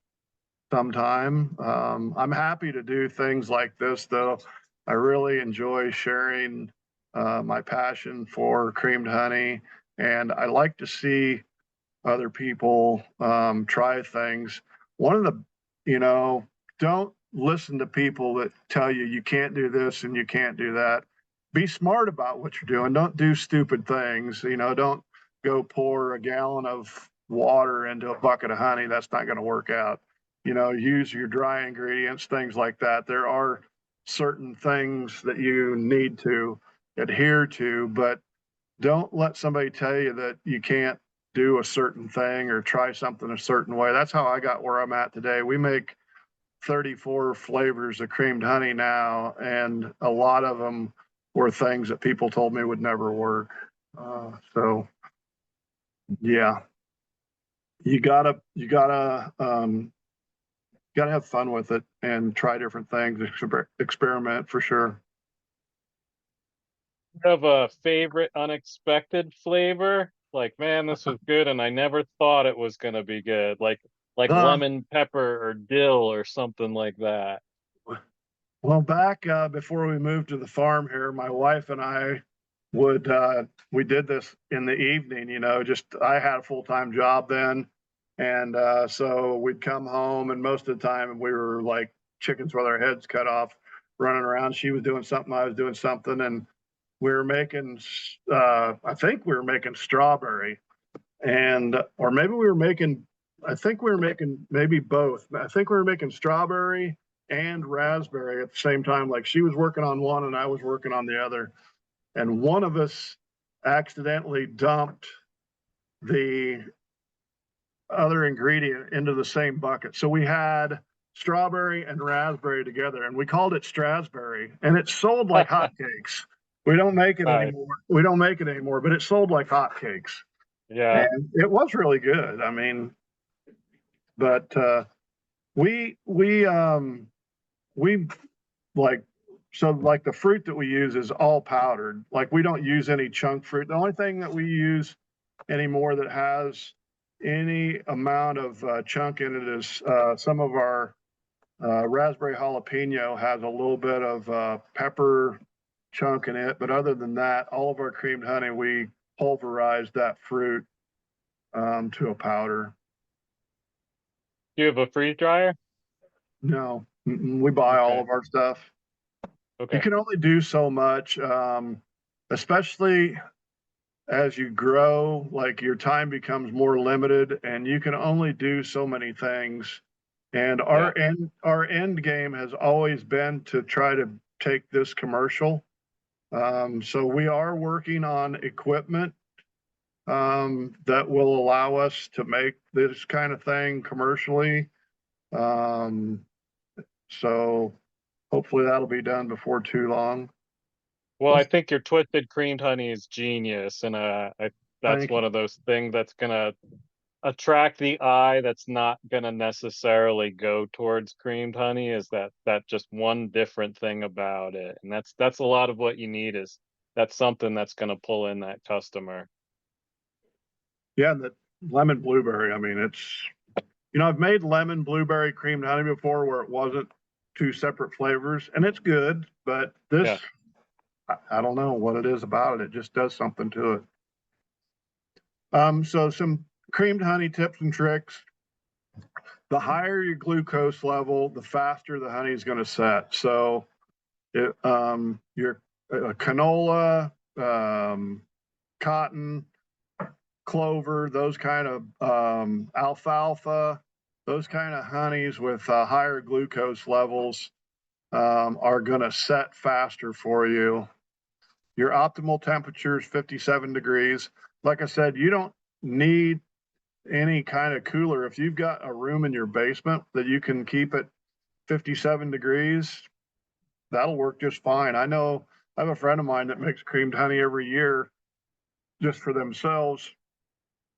sometime. I'm happy to do things like this, though. I really enjoy sharing my passion for creamed honey, and I like to see other people try things. One of the, don't listen to people that tell you you can't do this and you can't do that. Be smart about what you're doing. Don't do stupid things. Don't go pour a gallon of water into a bucket of honey. That's not going to work out. Use your dry ingredients, things like that. There are certain things that you need to adhere to, but don't let somebody tell you that you can't do a certain thing or try something a certain way. That's how I got where I'm at today. We make 34 flavors of creamed honey now, and a lot of them were things that people told me would never work. So yeah, you gotta have fun with it and try different things, experiment for sure. You have a favorite unexpected flavor? Like, man, this was good and I never thought it was gonna be good. Like Uh, lemon pepper or dill or something like that. well, back before we moved to the farm here, my wife and I would we did this in the evening. Just I had a full-time job then, and so we'd come home, and most of the time we were like chickens with our heads cut off, running around. She was doing something, I was doing something, and we were making. I think we were making strawberry, and or maybe we were making. I think we were making maybe both. I think we were making strawberry and raspberry at the same time. Like she was working on one and I was working on the other. And one of us accidentally dumped the other ingredient into the same bucket. So we had strawberry and raspberry together, and we called it Strasberry, and it sold like hotcakes. We don't make it Nice. anymore. We don't make it anymore, but it sold like hotcakes, Yeah. and it was really good. I mean, but we like like the fruit that we use is all powdered. Like we don't use any chunk fruit. The only thing that we use anymore that has any amount of chunk in it is some of our raspberry jalapeno has a little bit of pepper chunk in it. But other than that, all of our creamed honey, we pulverize that fruit to a powder. Do you have a freeze dryer? No, we buy all Okay. of our stuff. You Okay. can only do so much, especially as you grow, like your time becomes more limited and you can only do so many things. And Yeah. our end game has always been to try to take this commercial. So we are working on equipment that will allow us to make this kind of thing commercially. Um, so hopefully that'll be done before too long. Well, I think your twisted creamed honey is genius, and that's Thank you. one of those things that's gonna attract the eye that's not gonna necessarily go towards creamed honey is that just one different thing about it. And that's a lot of what you need is that's something that's gonna pull in that customer. Yeah, the lemon blueberry. I mean, I've made lemon blueberry creamed honey before where it wasn't two separate flavors, and it's good, but this, Yeah. I don't know what it is about it. It just does something to it. So some creamed honey tips and tricks. The higher your glucose level, the faster the honey is going to set. So your canola, cotton, clover, those kind of alfalfa, those kind of honeys with higher glucose levels are going to set faster for you. Your optimal temperature is 57 degrees. Like I said, you don't need any kind of cooler. If you've got a room in your basement that you can keep at 57 degrees, that'll work just fine. I know I have a friend of mine that makes creamed honey every year just for themselves,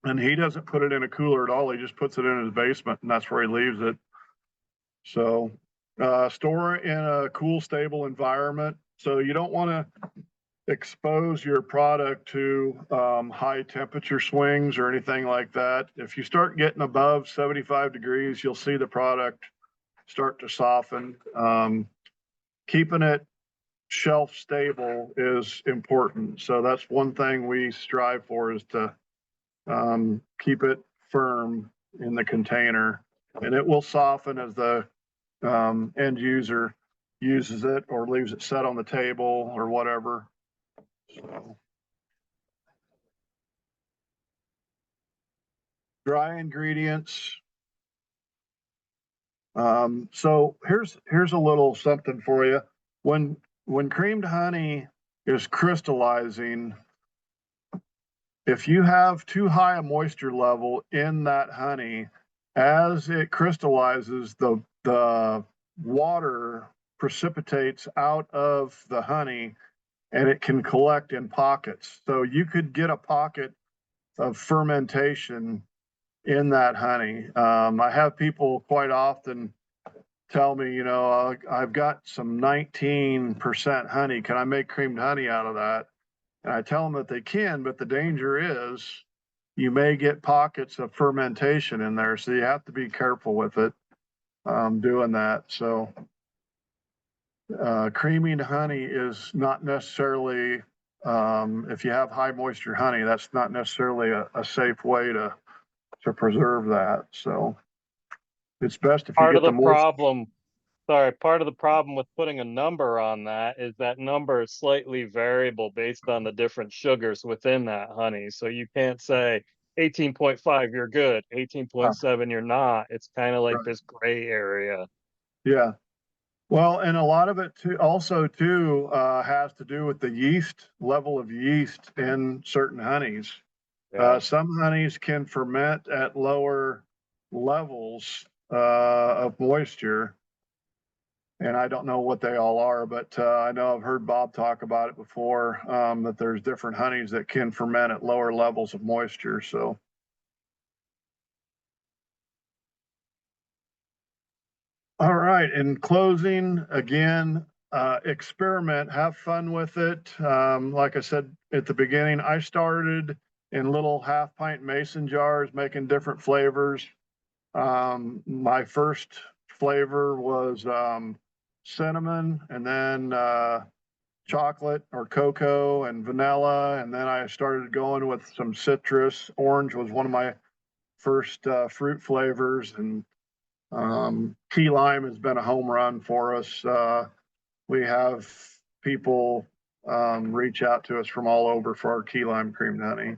and he doesn't put it in a cooler at all. He just puts it in his basement, and that's where he leaves it. So store in a cool, stable environment. So you don't want to expose your product to high temperature swings or anything like that. If you start getting above 75 degrees, you'll see the product start to soften. Keeping it shelf stable is important. So that's one thing we strive for, is to keep it firm in the container, and it will soften as the end user uses it or leaves it set on the table or whatever. So, dry ingredients. So here's a little something for you. When creamed honey is crystallizing, if you have too high a moisture level in that honey, as it crystallizes, the water precipitates out of the honey and it can collect in pockets. So you could get a pocket of fermentation in that honey. I have people quite often tell me, I've got some 19% honey. Can I make creamed honey out of that? And I tell them that they can, but the danger is you may get pockets of fermentation in there. So you have to be careful with it doing that. So creaming honey is not necessarily, if you have high moisture honey, that's not necessarily a safe way to preserve that. So it's best if you Part get of the the moisture. problem, sorry, part of the problem with putting a number on that is that number is slightly variable based on the different sugars within that honey. So you can't say 18.5, you're good, 18.7, you're not. It's kind of like Right. this gray area. Yeah. Well, and a lot of it too, also too, has to do with the yeast level of yeast in certain honeys. Yeah. Some honeys can ferment at lower levels of moisture, and I don't know what they all are, but I know I've heard Bob talk about it before, that there's different honeys that can ferment at lower levels of moisture. So, all right. In closing, again, experiment, have fun with it. Like I said at the beginning, I started in little half-pint mason jars making different flavors. My first flavor was cinnamon, and then chocolate or cocoa and vanilla. And then I started going with some citrus. Orange was one of my first fruit flavors, and key lime has been a home run for us. We have people reach out to us from all over for our key lime creamed honey.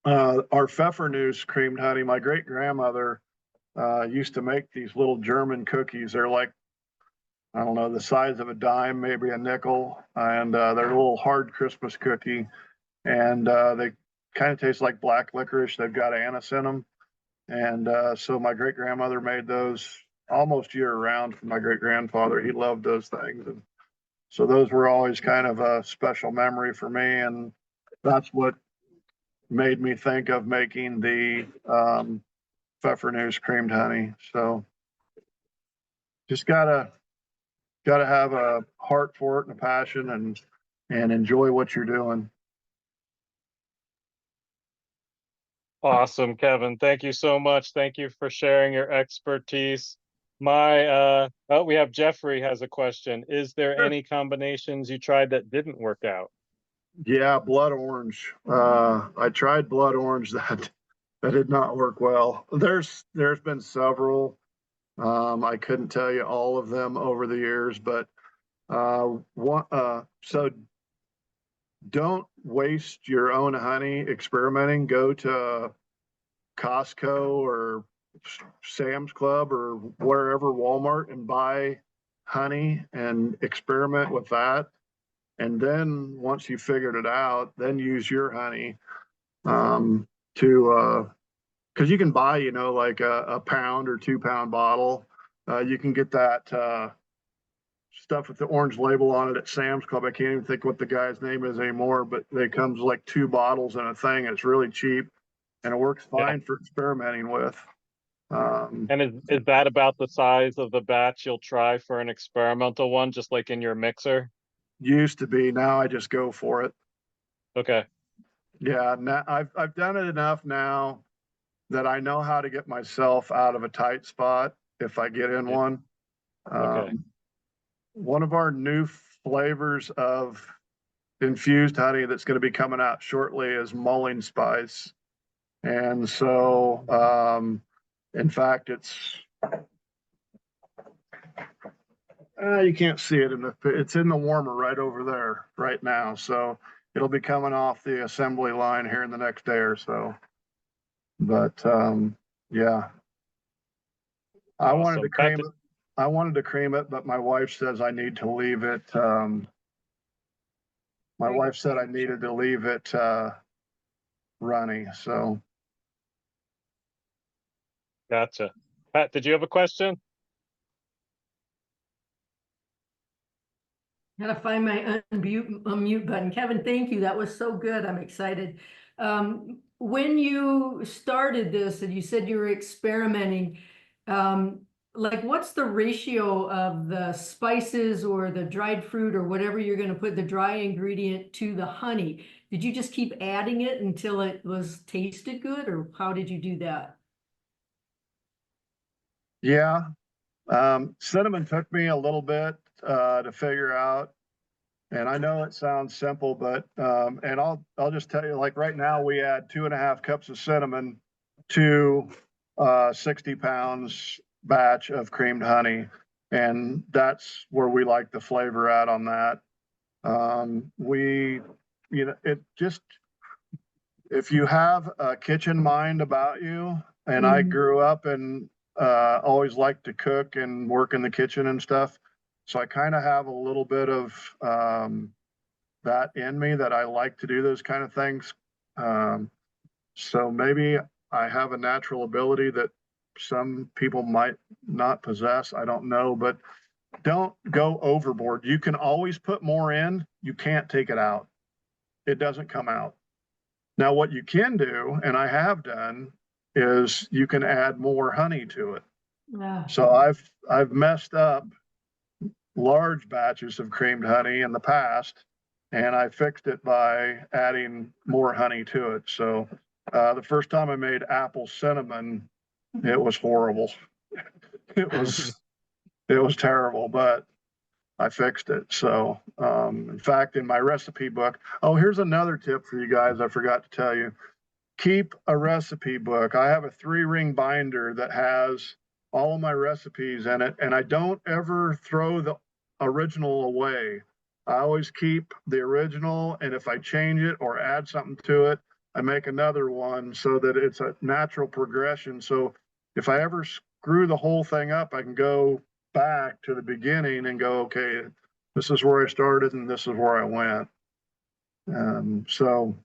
Our Pfeffernuss creamed honey, my great grandmother used to make these little German cookies. They're like, I don't know, the size of a dime, maybe a nickel, and they're a little hard Christmas cookie, and they kind of taste like black licorice. They've got anise in them, and so my great grandmother made those almost year round for my great grandfather. He loved those things, and so those were always kind of a special memory for me, and that's what made me think of making the Pfeffernuss creamed honey. So just gotta have a heart for it and a passion, and enjoy what you're doing. Awesome, Kevin. Thank you so much. Thank you for sharing your expertise. We have Jeffrey has a question. Is there Sure. any combinations you tried that didn't work out? Yeah, blood orange. I tried blood orange, that did not work well. There's been several. I couldn't tell you all of them over the years, but so don't waste your own honey experimenting. Go to Costco or Sam's Club or wherever, Walmart, and buy honey and experiment with that. And then once you figured it out, then use your honey to because you can buy, like a pound or 2 pound bottle. You can get that stuff with the orange label on it at Sam's Club. I can't even think what the guy's name is anymore, but they comes like 2 bottles in a thing. It's really cheap and it works Yeah. fine for experimenting with. And is that about the size of the batch you'll try for an experimental one, just like in your mixer? Used to be, now I just go for it. Okay. Yeah, now I've done it enough now that I know how to get myself out of a tight spot if I get in Yeah. one. Okay. One of our new flavors of infused honey that's going to be coming out shortly is mulling spice. And so, in fact, you can't see it it's in the warmer right over there right now. So it'll be coming off the assembly line here in the next day or so. But yeah, I wanted to Awesome. cream it. I wanted to cream it, but my wife says I need to leave it. My wife said I needed to leave it runny. So Gotcha. Pat, did you have a question? Gotta find my unmute button. Kevin, thank you. That was so good. I'm excited. When you started this and you said you were experimenting, like what's the ratio of the spices or the dried fruit or whatever you're gonna put the dry ingredient to the honey? Did you just keep adding it until it was tasted good, or how did you do that? yeah, cinnamon took me a little bit to figure out. And I know it sounds simple, but and I'll just tell you, like right now we add 2.5 cups of cinnamon to 60 pounds batch of creamed honey, and that's where we like the flavor at on that. We, it just if you have a kitchen mind about you, and I grew up and always liked to cook and work in the kitchen and stuff. So I kind of have a little bit of that in me that I like to do those kind of things. So maybe I have a natural ability that some people might not possess. I don't know, but don't go overboard. You can always put more in. You can't take it out. It doesn't come out. Now, what you can do, and I have done, is you can add more honey to it. Yeah. So I've messed up large batches of creamed honey in the past, and I fixed it by adding more honey to it. So the first time I made apple cinnamon, it was horrible. It was terrible, but I fixed it. So in fact, in my recipe book, oh, here's another tip for you guys I forgot to tell you. Keep a recipe book. I have a 3-ring binder that has all of my recipes in it, and I don't ever throw the original away. I always keep the original, and if I change it or add something to it, I make another one so that it's a natural progression. So if I ever screw the whole thing up, I can go back to the beginning and go, okay, this is where I started and this is where I went. So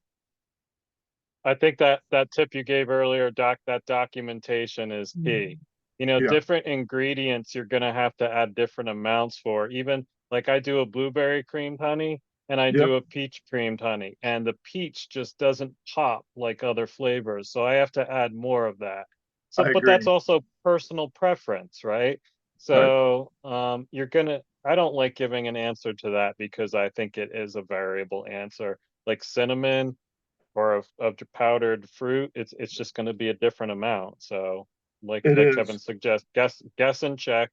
I think that tip you gave earlier, that documentation is key. yeah, Different ingredients you're gonna have to add different amounts for. Even like I do a blueberry creamed honey and I yep, do a peach creamed honey, and the peach just doesn't pop like other flavors. So I have to add more of that. So, I but agree. that's also personal preference, right? Right. So I don't like giving an answer to that because I think it is a variable answer. Like cinnamon or of powdered fruit, it's just going to be a different amount. So It like Kevin is. suggests, guess and check,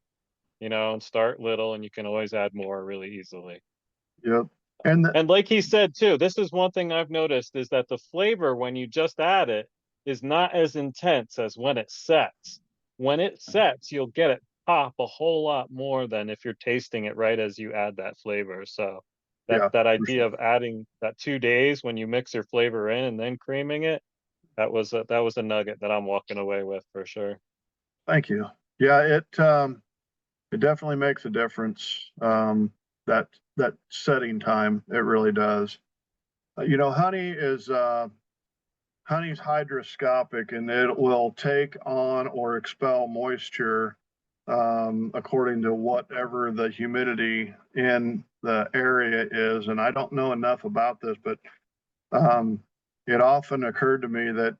and start little, and you can always add more really easily. Yep. And the, And like he said too, this is one thing I've noticed is that the flavor when you just add it is not as intense as when it sets. When it sets, you'll get it pop a whole lot more than if you're tasting it right as you add that flavor. So yeah, that for idea sure. of adding that 2 days when you mix your flavor in and then creaming it, that was a nugget that I'm walking away with for sure. Thank you. Yeah, it definitely makes a difference. That that setting time. It really does. Honey's hygroscopic, and it will take on or expel moisture according to whatever the humidity in the area is. And I don't know enough about this, but it often occurred to me that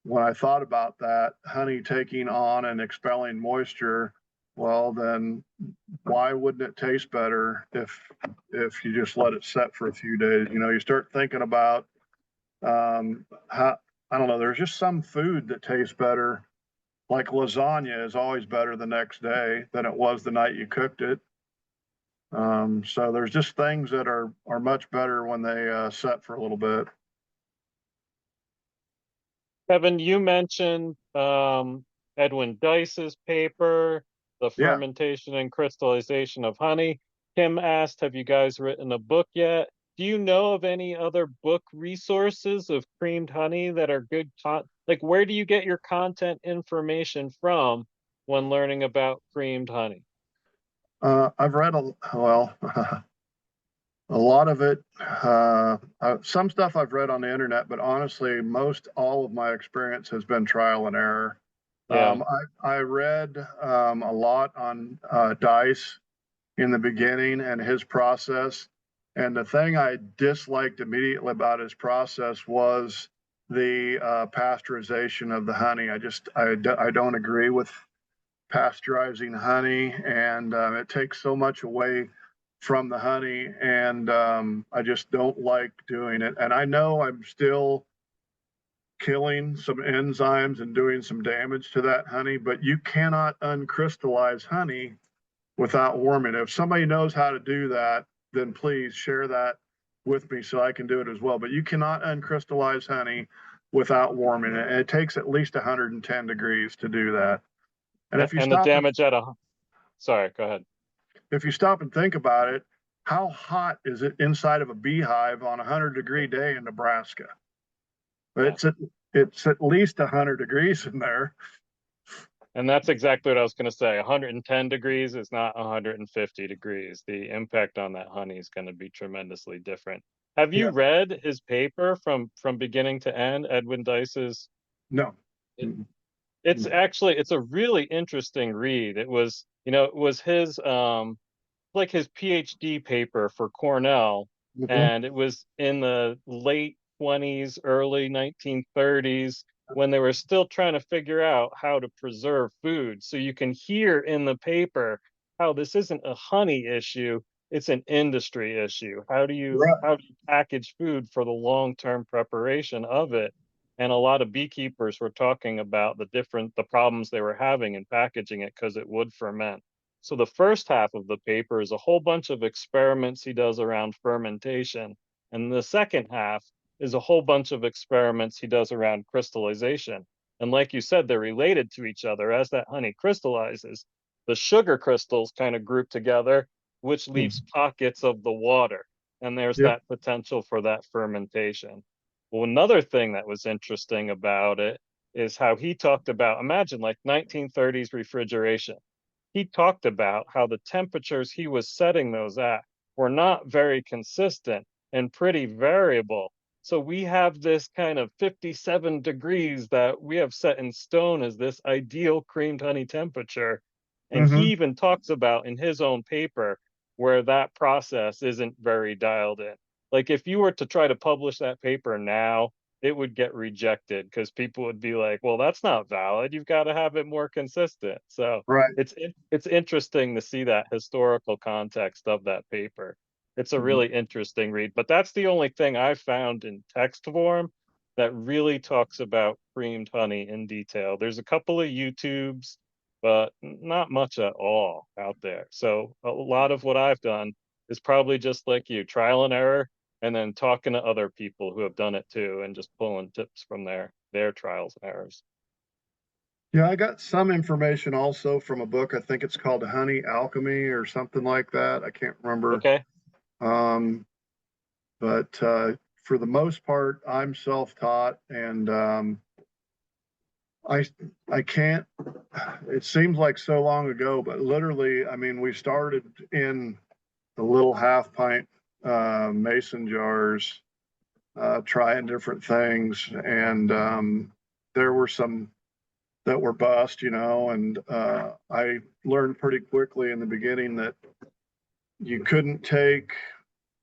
when I thought about that, honey taking on and expelling moisture, well, then why wouldn't it taste better if you just let it set for a few days? You start thinking about how, I don't know, there's just some food that tastes better. Like lasagna is always better the next day than it was the night you cooked it. So there's just things that are much better when they set for a little bit. Kevin, you mentioned Edwin Dice's paper, the Yeah. fermentation and crystallization of honey. Kim asked, have you guys written a book yet? Do you know of any other book resources of creamed honey that are good? Like, where do you get your content information from when learning about creamed honey? I've read a lot of it. Some stuff I've read on the internet, but honestly, most all of my experience has been trial and error. Yeah. I read a lot on Dice in the beginning and his process. And the thing I disliked immediately about his process was the pasteurization of the honey. I don't agree with pasteurizing honey, and it takes so much away from the honey, and I just don't like doing it. And I know I'm still killing some enzymes and doing some damage to that honey, but you cannot uncrystallize honey without warming it. If somebody knows how to do that, then please share that with me so I can do it as well. But you cannot uncrystallize honey without warming it. And it takes at least 110 degrees to do that. And if you And the stop, damage at sorry, go ahead. if you stop and think about it, how hot is it inside of a beehive on a 100-degree day in Nebraska? Yeah. It's at least 100 degrees in there. And that's exactly what I was going to say. 110 degrees is not 150 degrees. The impact on that honey is going to be tremendously different. Have you Yeah. read his paper from beginning to end, Edwin Dice's? No. It's actually, it's a really interesting read. It was, it was his like his PhD paper for Cornell, and it was in the late 20s, early 1930s, when they were still trying to figure out how to preserve food. So you can hear in the paper how this isn't a honey issue, it's an industry issue. How do you package food for the long-term preparation of it? And a lot of beekeepers were talking about the problems they were having in packaging it because it would ferment. So the first half of the paper is a whole bunch of experiments he does around fermentation. And the second half is a whole bunch of experiments he does around crystallization. And like you said, they're related to each other. As that honey crystallizes, the sugar crystals kind of group together, which leaves pockets of the water. And there's Yep. that potential for that fermentation. Well, another thing that was interesting about it is how he talked about, imagine like 1930s refrigeration. He talked about how the temperatures he was setting those at were not very consistent and pretty variable. So we have this kind of 57 degrees that we have set in stone as this ideal creamed honey temperature. And he even talks about in his own paper where that process isn't very dialed in. Like if you were to try to publish that paper now, it would get rejected because people would be like, well, that's not valid. You've got to have it more consistent. So Right. it's interesting to see that historical context of that paper. It's a really interesting read, but that's the only thing I found in text form that really talks about creamed honey in detail. There's a couple of YouTubes, but not much at all out there. So a lot of what I've done is probably just like you, trial and error, and then talking to other people who have done it too, and just pulling tips from their trials and errors. Yeah, I got some information also from a book. I think it's called Honey Alchemy or something like that. I can't remember. Okay. But for the most part, I'm self-taught, and I can't. It seems like so long ago, but literally, I mean, we started in the little half pint mason jars, trying different things. And there were some that were bust, and I learned pretty quickly in the beginning that you couldn't take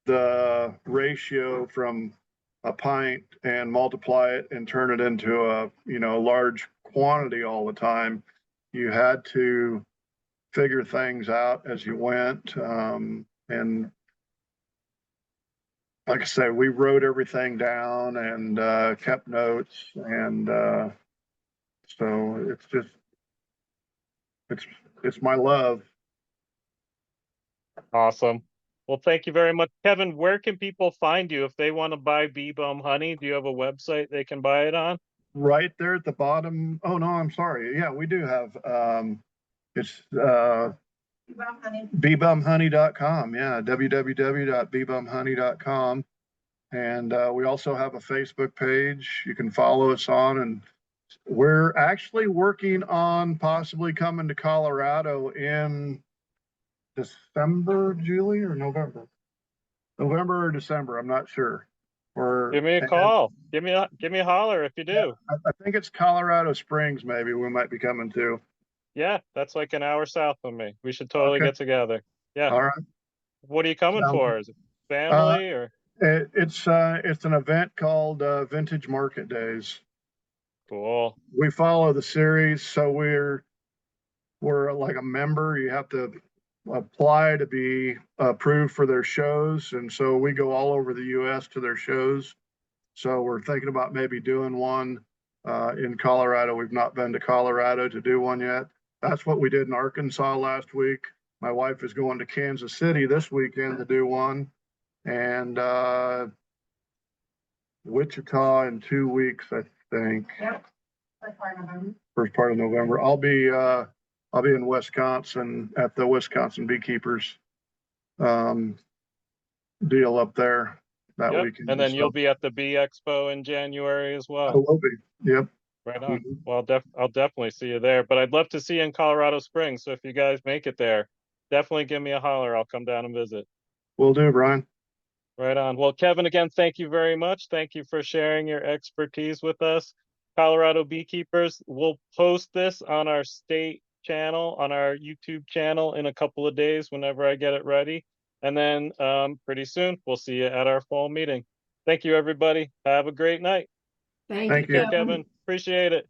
the ratio from a pint and multiply it and turn it into a large quantity all the time. You had to figure things out as you went, and like I say, we wrote everything down and kept notes, and so it's my love. Awesome. Well, thank you very much. Kevin, where can people find you if they want to buy Bee Bum honey? Do you have a website they can buy it on? Right there at the bottom. Oh no, I'm sorry. Yeah, we do have it's beebumhoney.com. Yeah, www.beebumhoney.com. And we also have a Facebook page you can follow us on. And we're actually working on possibly coming to Colorado in December, Julie, or November? November or December, I'm not sure. Give me a call. Give me a holler if you do. I think it's Colorado Springs, maybe we might be coming to. Yeah, that's like an hour south of me. We should totally Okay. get together. Yeah. All right. What are you coming for? Is it family or? It's an event called Vintage Market Days. Cool. We follow the series, so we're like a member. You have to apply to be approved for their shows, and so we go all over the U.S. to their shows. So we're thinking about maybe doing one in Colorado. We've not been to Colorado to do one yet. That's what we did in Arkansas last week. My wife is going to Kansas City this weekend to do one, and Wichita in 2 weeks, I think. Yep. First part of November. First part of November. I'll be in Wisconsin at the Wisconsin Beekeepers deal up there that Yep. weekend. And then So you'll be at the Bee Expo in January as I well. will be. Yep. Right on. Mhm. Well, I'll definitely see you there, but I'd love to see you in Colorado Springs. So if you guys make it there, definitely give me a holler. I'll come down and visit. Will do, Brian. Right on. Well, Kevin, again, thank you very much. Thank you for sharing your expertise with us. Colorado Beekeepers, we'll post this on our state channel, on our YouTube channel in a couple of days whenever I get it ready. And then Thank pretty soon, we'll see you at our fall meeting. Thank you, everybody. Have a great night. Thank Thank you, you. Take care, Kevin. Appreciate it.